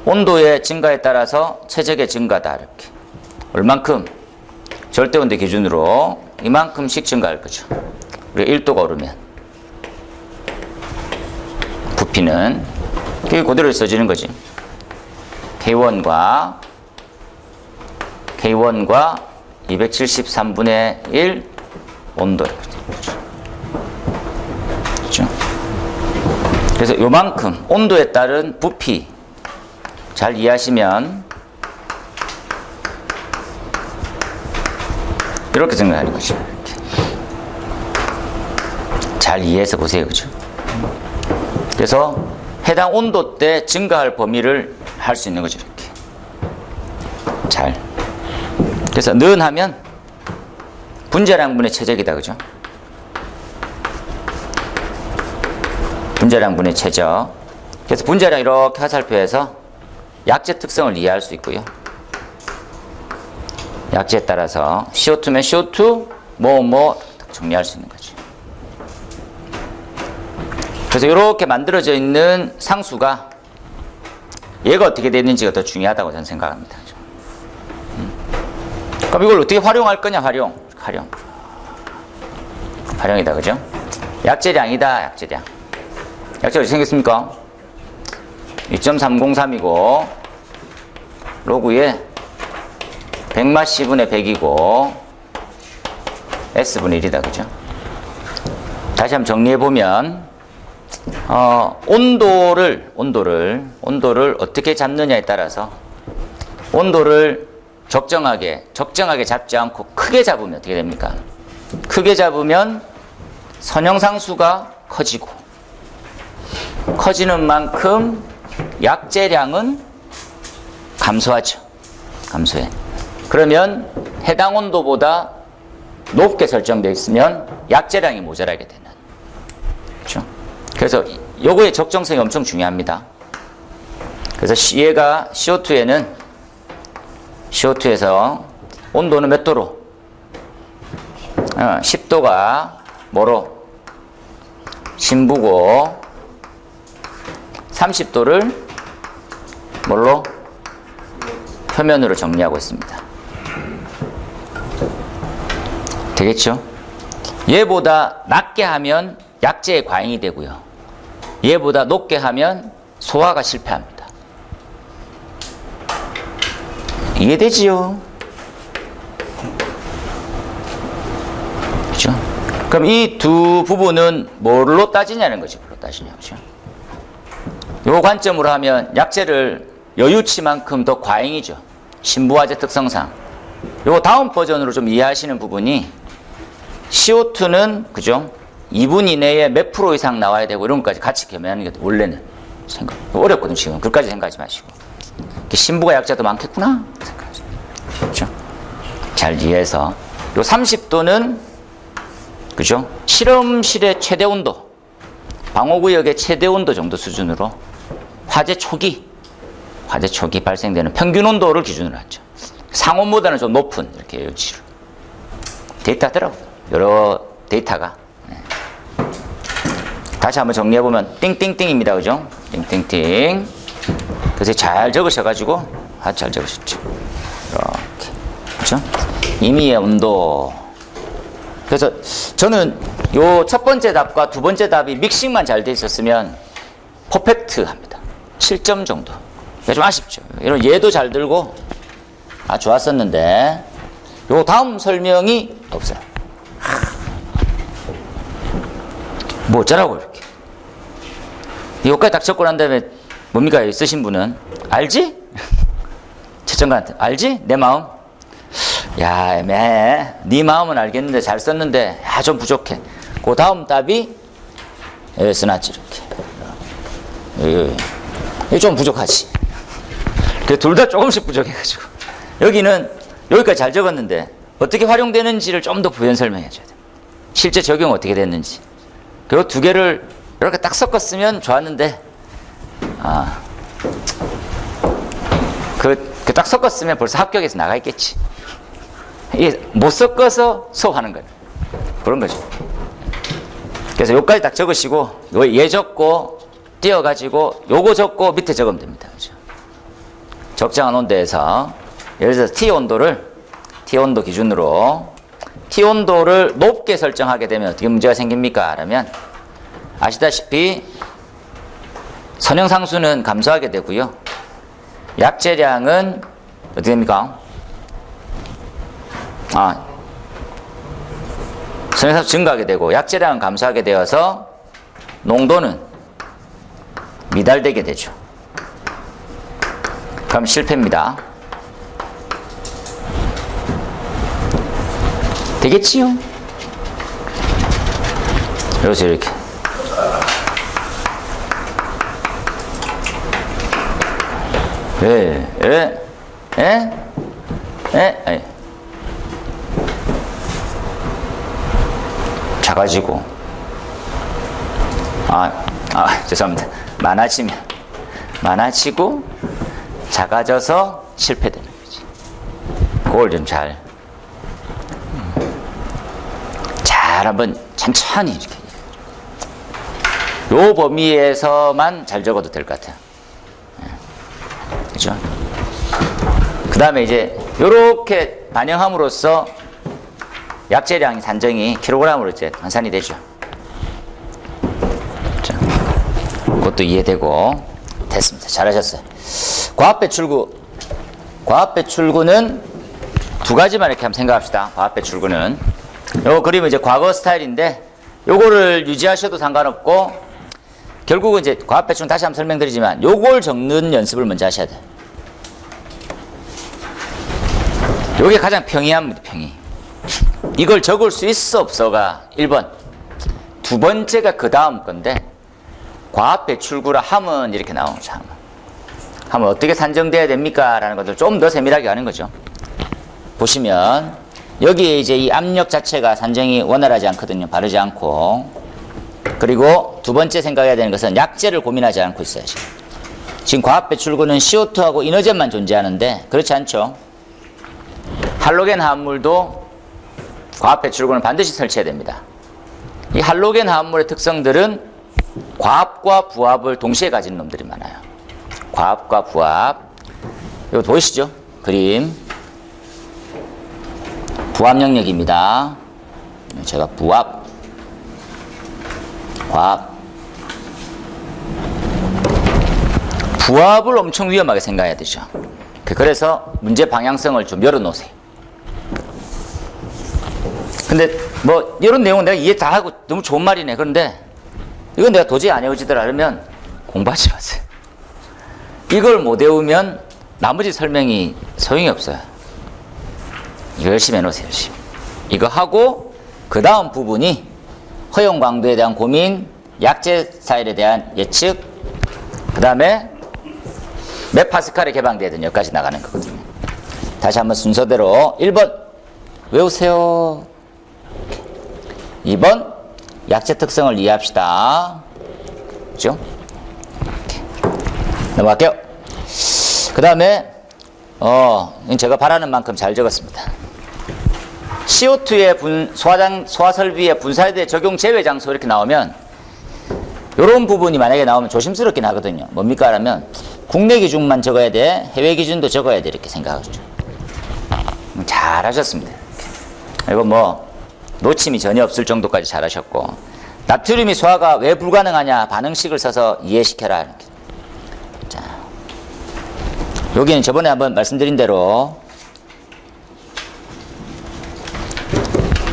온도의 증가에 따라서 최적의 증가다. 이렇게 얼만큼 절대온도 기준으로 이만큼씩 증가할 거죠. 우리가 1도가 오르면 부피는 그게 그대로 써지는 거지. K1과 273분의 1 온도를 그렇죠? 그래서 요만큼 온도에 따른 부피 잘 이해하시면 이렇게 생각하는 거죠. 이렇게. 잘 이해해서 보세요. 그죠? 그래서 해당 온도 때 증가할 범위를 할 수 있는 거죠. 이렇게. 잘. 그래서 는 하면 분자량분의 최적이다. 그죠? 분자량분의 최적. 그래서 분자량 이렇게 화살표에서 약재 특성을 이해할 수 있고요. 약재에 따라서 CO2면 CO2 뭐 정리할 수 있는 거죠. 그래서 이렇게 만들어져 있는 상수가 얘가 어떻게 되는지가 더 중요하다고 저는 생각합니다. 그럼 이걸 어떻게 활용할 거냐? 활용이다. 그죠? 약재량이다. 약재량. 약재가 어떻게 생겼습니까? 2.303이고 로그에 100마 C분의 100이고 S분의 1이다. 그죠? 다시 한번 정리해보면 온도를 어떻게 잡느냐에 따라서 온도를 적정하게 잡지 않고 크게 잡으면 어떻게 됩니까? 크게 잡으면 선형상수가 커지고 커지는 만큼 약재량은 감소하죠. 감소해. 그러면 해당 온도보다 높게 설정되어 있으면 약재량이 모자라게 되는. 그렇죠? 그래서 요거의 적정성이 엄청 중요합니다. 그래서 얘가 CO2에서 온도는 몇 도로? 10도가 뭐로? 신부고 30도를 뭘로? 표면으로 정리하고 있습니다. 되겠죠? 얘보다 낮게 하면 약제의 과잉이 되고요. 얘보다 높게 하면 소화가 실패합니다. 이해되지요? 그렇죠? 그럼 이 두 부분은 뭘로 따지냐는 거지. 뭘로 따지냐. 그렇죠? 요 관점으로 하면 약제를 여유치만큼 더 과잉이죠. 신부화제 특성상. 요 다음 버전으로 좀 이해하시는 부분이 CO2는 그죠? 2분 이내에 몇 프로 이상 나와야 되고 이런 것까지 같이 겸해하는 게 원래는 생각 어렵거든요. 지금 그까지 생각하지 마시고 신부가 약자도 많겠구나 생각하시죠. 그렇죠? 잘 이해해서 요 30도는 그죠? 실험실의 최대 온도, 방호구역의 최대 온도 정도 수준으로 화재 초기 발생되는 평균 온도를 기준으로 하죠. 상온보다는 좀 높은 이렇게 여지로 데이터더라고요. 여러 데이터가. 네. 다시 한번 정리해보면 띵띵띵입니다. 그죠? 띵띵띵. 그래서 잘 적으셔가지고 아주 잘 적으셨죠. 이렇게. 그죠? 임의의 온도. 그래서 저는 요 첫 번째 답과 두 번째 답이 믹싱만 잘 돼 있었으면 퍼펙트 합니다. 7점 정도. 좀 아쉽죠. 이런 얘도 잘 들고 좋았었는데 요 다음 설명이 없어요. 뭐 어쩌라고 이렇게. 여기까지 딱 적고 난 다음에 뭡니까? 쓰신 분은 알지? 채점관한테 알지? 내 마음? 야 애매해. 네 마음은 알겠는데 잘 썼는데 좀 부족해. 그 다음 답이 써놨지 이렇게. 이게 좀 부족하지. 둘 다 조금씩 부족해가지고 여기는 여기까지 잘 적었는데 어떻게 활용되는지를 좀 더 부연 설명해 줘야 돼. 실제 적용 어떻게 됐는지. 그리고 두 개를 이렇게 딱 섞었으면 좋았는데 그 딱 섞었으면 벌써 합격해서 나가 있겠지. 이게 못 섞어서 수업하는 거예요. 그런 거죠. 그래서 요까지 딱 적으시고 얘 적고 띄어가지고 요거 적고 밑에 적으면 됩니다. 그렇죠? 적정한 온도에서 예를 들어서 T 온도 기준으로 T 온도를 높게 설정하게 되면 어떻게 문제가 생깁니까? 그러면 아시다시피 선형상수는 감소하게 되고요. 약제량은 어떻게 됩니까? 선형상수 증가하게 되고 약제량은 감소하게 되어서 농도는 미달되게 되죠. 그럼 실패입니다. 되겠지요? 여기서 이렇게. 작아지고. 죄송합니다. 많아지고, 작아져서 실패되는 거지. 그걸 좀 잘 한번 천천히 이렇게. 요 범위에서만 잘 적어도 될 것 같아요. 그죠? 그 다음에 이제 요렇게 반영함으로써 약제량 산정이 킬로그램으로 이제 환산이 되죠. 자, 그것도 이해되고 됐습니다. 잘하셨어요. 과합배출구는 두 가지만 이렇게 한번 생각합시다. 과합배출구는 요 그림은 이제 과거 스타일인데 요거를 유지하셔도 상관없고 결국은 이제 과합배출은 다시 한번 설명드리지만 요걸 적는 연습을 먼저 하셔야 돼요. 요게 가장 평이합니다. 평이. 이걸 적을 수 있어 없어가 1번. 두 번째가 그 다음 건데 과합배출구라 함은 이렇게 나오는 거죠. 함은 어떻게 산정돼야 됩니까? 라는 것을 좀 더 세밀하게 하는 거죠. 보시면 여기에 이제 이 압력 자체가 산정이 원활하지 않거든요. 바르지 않고. 그리고 두 번째 생각해야 되는 것은 약제를 고민하지 않고 있어야지. 지금 과합배출구는 CO2하고 이너젠만 존재하는데 그렇지 않죠. 할로겐 화합물도 과합배출구는 반드시 설치해야 됩니다. 이 할로겐 화합물의 특성들은 과합과 부합을 동시에 가진 놈들이 많아요. 과합과 부합. 이거 보이시죠? 그림. 부합 영역입니다. 제가 부합, 화합. 부합을 엄청 위험하게 생각해야 되죠. 그래서 문제 방향성을 좀 열어놓으세요. 근데 뭐 이런 내용은 내가 이해 다 하고 너무 좋은 말이네. 그런데 이건 내가 도저히 안 외워지더라 그러면 공부하지 마세요. 이걸 못 외우면 나머지 설명이 소용이 없어요. 이거 열심히 해놓으세요. 열심히. 이거 하고 그 다음 부분이 허용 광도에 대한 고민, 약제 스타일에 대한 예측, 그 다음에 몇 파스칼에 개방돼야 되는 여기까지 나가는 거거든요. 다시 한번 순서대로 1번 외우세요. 2번 약제 특성을 이해합시다. 그죠? 넘어갈게요. 그 다음에 제가 바라는 만큼 잘 적었습니다. CO2의 소화설비의 분사에 적용 제외 장소 이렇게 나오면 이런 부분이 만약에 나오면 조심스럽긴 하거든요. 뭡니까? 라면 국내 기준만 적어야 돼, 해외 기준도 적어야 돼 이렇게 생각하죠. 잘하셨습니다. 이거 뭐 놓침이 전혀 없을 정도까지 잘하셨고, 나트륨이 소화가 왜 불가능하냐 반응식을 써서 이해시켜라. 이렇게. 자, 여기는 저번에 한번 말씀드린 대로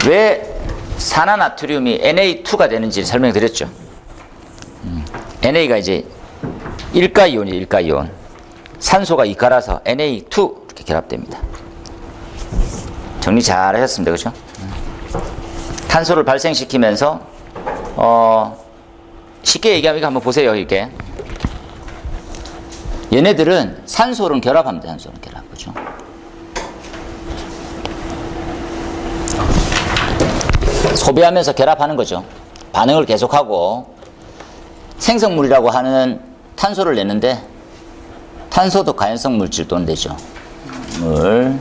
왜 산화나트륨이 Na2가 되는지 설명드렸죠. NA가 이제 1가이온이에요. 1가이온. 산소가 2가라서 Na2 이렇게 결합됩니다. 정리 잘 하셨습니다. 그렇죠? 탄소를 발생시키면서 쉽게 얘기하면 이거 한번 보세요. 이게 얘네들은 산소를 결합합니다. 산소를 결합. 그렇죠? 소비하면서 결합하는 거죠. 반응을 계속하고 생성물이라고 하는 탄소를 내는데 탄소도 가연성 물질 돈되죠. 물.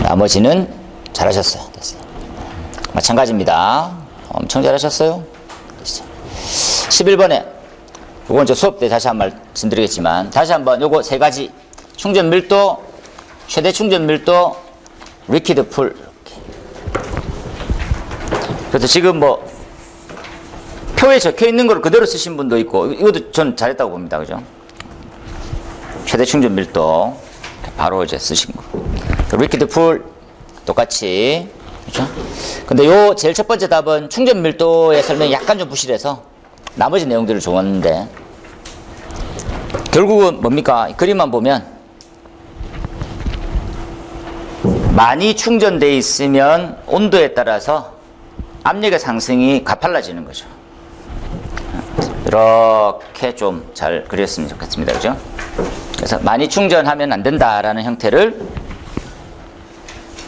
나머지는 잘하셨어요. 됐어요. 마찬가지입니다. 엄청 잘하셨어요. 됐어요. 11번에 이건 저 수업 때 다시 한 번 말씀드리겠지만 다시 한번 요거 세 가지 충전 밀도, 최대 충전 밀도, 리퀴드 풀. 그래서 지금 뭐 표에 적혀 있는 걸 그대로 쓰신 분도 있고 이것도 전 잘했다고 봅니다. 그죠? 최대 충전 밀도 바로 이제 쓰신 거. 리퀴드 풀 똑같이. 그죠? 근데 요 제일 첫 번째 답은 충전 밀도의 설명이 약간 좀 부실해서 나머지 내용들을 좋았는데 결국은 뭡니까? 그림만 보면 많이 충전되어 있으면 온도에 따라서 압력의 상승이 가팔라지는 거죠. 이렇게 좀 잘 그렸으면 좋겠습니다. 그죠? 그래서 많이 충전하면 안 된다라는 형태를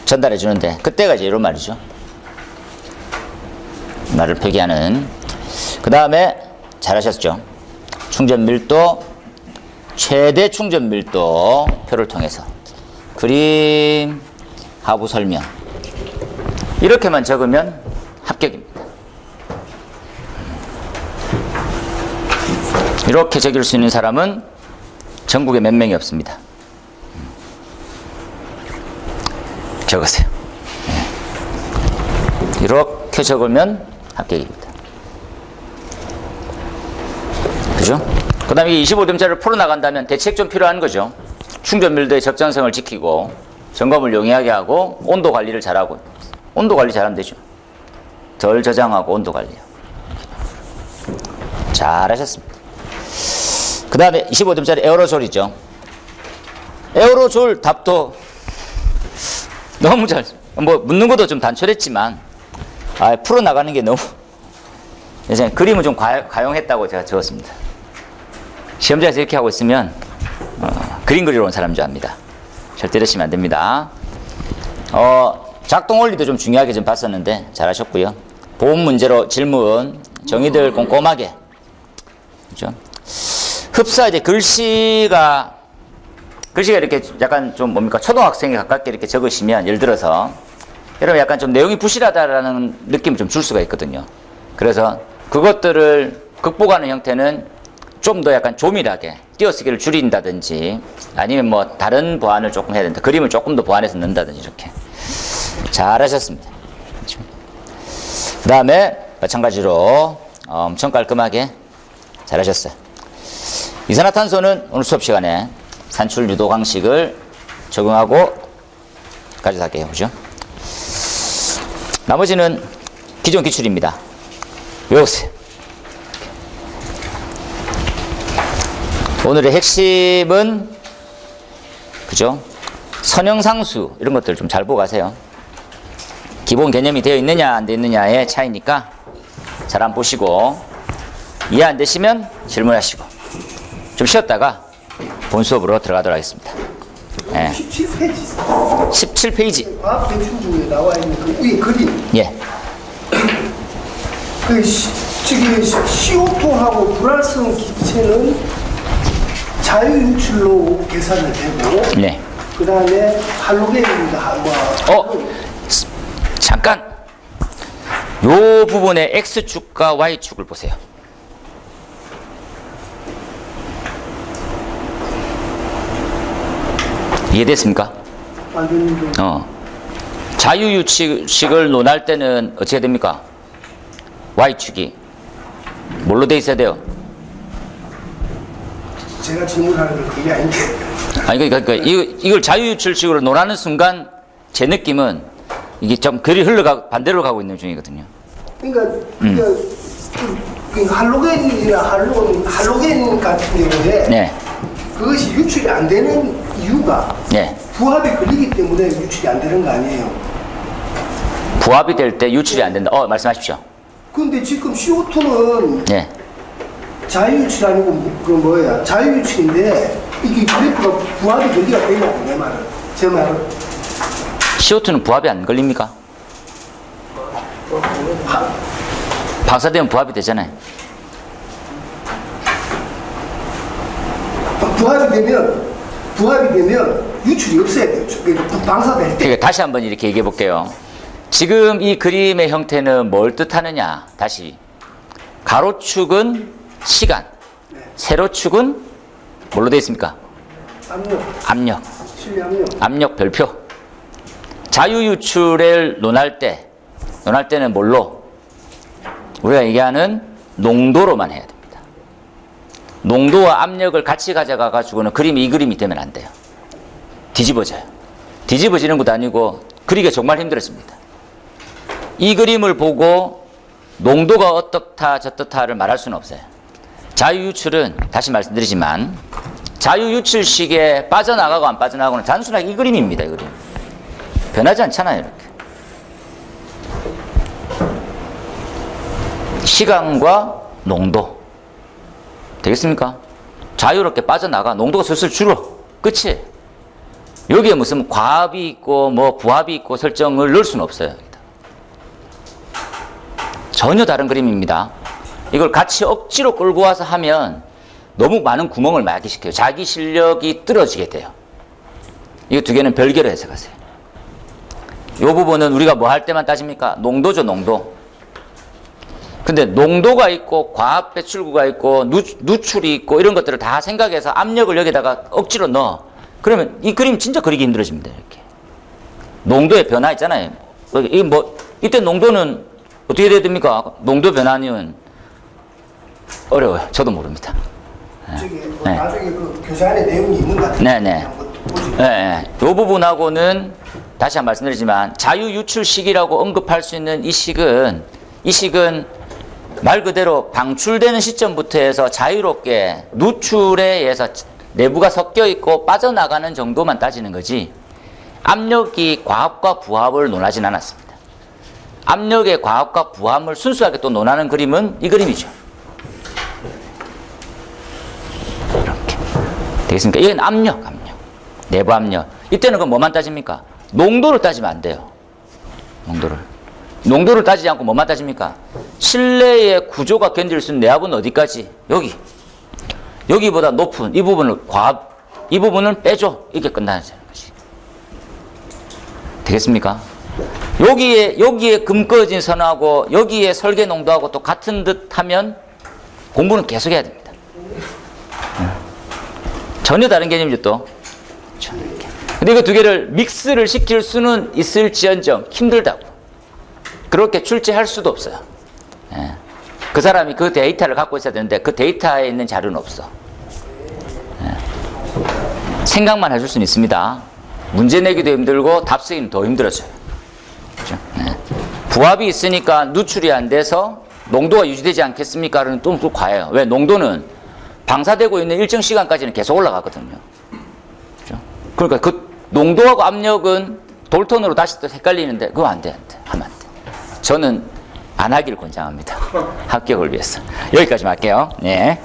전달해 주는데 그때가 이제 이런 말이죠. 말을 표기하는. 그 다음에 잘하셨죠? 충전 밀도, 최대 충전 밀도 표를 통해서 그림, 하부 설명 이렇게만 적으면 합격입니다. 이렇게 적일 수 있는 사람은 전국에 몇 명이 없습니다. 적으세요. 이렇게 적으면 합격입니다. 그죠? 그 다음에 25점짜리를 풀어나간다면 대책 좀 필요한 거죠. 충전 밀도의 적정성을 지키고 점검을 용이하게 하고 온도 관리를 잘하고. 온도 관리 잘하면 되죠. 덜 저장하고 온도 관리요. 잘하셨습니다. 그 다음에 25점짜리 에어로졸이죠. 에어로졸 답도 너무 잘, 뭐 묻는 것도 좀 단촐했지만 풀어나가는 게 너무 예전에 그림을 좀 과용했다고 제가 적었습니다. 시험장에서 이렇게 하고 있으면 그림 그리러 온 사람인 줄 압니다. 절대 이러시면 안 됩니다. 작동 원리도 좀 중요하게 좀 봤었는데 잘하셨고요. 보험 문제로 질문 정의들 꼼꼼하게. 그죠? 흡사 이제 글씨가 이렇게 약간 좀 뭡니까 초등학생에 가깝게 이렇게 적으시면 예를 들어서 여러분 약간 좀 내용이 부실하다라는 느낌을 좀 줄 수가 있거든요. 그래서 그것들을 극복하는 형태는 좀 더 약간 조밀하게 띄어쓰기를 줄인다든지 아니면 뭐 다른 보완을 조금 해야 된다. 그림을 조금 더 보완해서 넣는다든지 이렇게 잘하셨습니다. 그 다음에 마찬가지로 엄청 깔끔하게 잘하셨어요. 이산화탄소는 오늘 수업 시간에 산출 유도 방식을 적용하고 가져서 할게요. 그죠? 나머지는 기존 기출입니다. 외우세요. 오늘의 핵심은 그죠? 선형상수 이런 것들 좀 잘 보고 가세요. 기본 개념이 되어 있느냐 안 되어 있느냐의 차이니까 잘 안 보시고 이해 안 되시면 질문하시고 좀 쉬었다가 본 수업으로 들어가도록 하겠습니다. 네. 17페이지. 17페이지. 과학 대출 중에 나와 있는 그 위에 그림. 예. 그 저기 CO2하고 불활성 기체는 자유 유출로 계산을 되고. 네. 그 다음에 할로겐입니다. 잠깐 요 부분의 X축과 Y축을 보세요. 이해됐습니까? 자유유축식을 논할 때는 어떻게 됩니까? Y축이 뭘로 돼 있어야 돼요? 제가 질문하는 건 그게 아닌데. 아니 그러니까 이걸 자유유출식으로 논하는 순간 제 느낌은 이게 좀 글이 반대로 가고 있는 중이거든요. 그러니까 할로겐이나 할로겐 같은 경우에 네. 그것이 유출이 안 되는 이유가 네. 부합이 걸리기 때문에 유출이 안 되는 거 아니에요? 부합이 될 때 유출이 안 된다. 말씀하십시오. 근데 지금 CO2는 네. 자유유출 아니고 그 뭐야 자유유출인데 이게 그래프가 부합이 걸리가 되냐고 내 말은. 제 말은. CO2는 부합이 안 걸립니까? 방사되면 부합이 되잖아요. 부합이 되면 유출이 없어야 돼요. 방사될 때. 그러니까 다시 한번 이렇게 얘기해 볼게요. 지금 이 그림의 형태는 뭘 뜻하느냐? 다시 가로축은 시간, 네. 세로축은 뭘로 되어 있습니까? 압력. 실내 압력. 압력 별표. 자유유출을 논할 때는 뭘로? 우리가 얘기하는 농도로만 해야 됩니다. 농도와 압력을 같이 가져가 가지고는 이 그림이 되면 안 돼요. 뒤집어져요. 뒤집어지는 것도 아니고 그리기가 정말 힘들어집니다. 이 그림을 보고 농도가 어떻다 저떻다를 말할 수는 없어요. 자유유출은 다시 말씀드리지만 자유유출식에 빠져나가고 안 빠져나가고는 단순하게 이 그림입니다. 이 그림. 변하지 않잖아요. 이렇게. 시간과 농도. 되겠습니까? 자유롭게 빠져나가. 농도가 슬슬 줄어. 끝이. 여기에 무슨 과합이 있고 뭐 부합이 있고 설정을 넣을 수는 없어요. 전혀 다른 그림입니다. 이걸 같이 억지로 끌고 와서 하면 너무 많은 구멍을 마개시켜요. 자기 실력이 떨어지게 돼요. 이 두 개는 별개로 해석하세요. 이 부분은 우리가 뭐 할 때만 따집니까? 농도죠, 농도. 근데 농도가 있고 과합 배출구가 있고 누출이 있고 이런 것들을 다 생각해서 압력을 여기다가 억지로 넣어. 그러면 이 그림 진짜 그리기 힘들어집니다. 이렇게. 농도의 변화 있잖아요. 이때 농도는 어떻게 돼야 됩니까? 농도 변화는 어려워요. 저도 모릅니다. 저기 나중에 그 교재 안에 내용이 있는 것 같아요. 네네. 네. 이 부분하고는 다시 한 번 말씀드리지만 자유유출식이라고 언급할 수 있는 이 식은 말 그대로 방출되는 시점부터 해서 자유롭게 누출에 의해서 내부가 섞여 있고 빠져나가는 정도만 따지는 거지 압력이 과합과 부합을 논하진 않았습니다. 압력의 과합과 부합을 순수하게 또 논하는 그림은 이 그림이죠. 이렇게. 되겠습니까? 이건 압력. 내부 압력. 이때는 그럼 뭐만 따집니까? 농도를 따지면 안 돼요. 농도를 따지지 않고 뭐만 따집니까? 실내의 구조가 견딜 수 있는 내압은 어디까지? 여기보다 높은 이 부분을 이 부분을 빼줘. 이렇게 끝나는 거지. 되겠습니까? 여기에 금꺼진 선하고 여기에 설계 농도하고 또 같은 듯 하면 공부는 계속 해야 됩니다. 전혀 다른 개념이죠 또. 근데 이거 두 개를 믹스를 시킬 수는 있을지언정 힘들다고. 그렇게 출제할 수도 없어요. 예. 그 사람이 그 데이터를 갖고 있어야 되는데 그 데이터에 있는 자료는 없어. 예. 생각만 해줄 수는 있습니다. 문제 내기도 힘들고 답 쓰기는 더 힘들어져요. 그렇죠? 예. 부합이 있으니까 누출이 안 돼서 농도가 유지되지 않겠습니까? 그러면 또 과해요. 왜? 농도는 방사되고 있는 일정 시간까지는 계속 올라가거든요. 그렇죠? 그러니까 그 농도하고 압력은 돌톤으로 다시 또 헷갈리는데 그거 안 돼, 안 돼. 하면 안 돼. 저는 안 하길 권장합니다. 합격을 위해서. 여기까지 할게요. 네.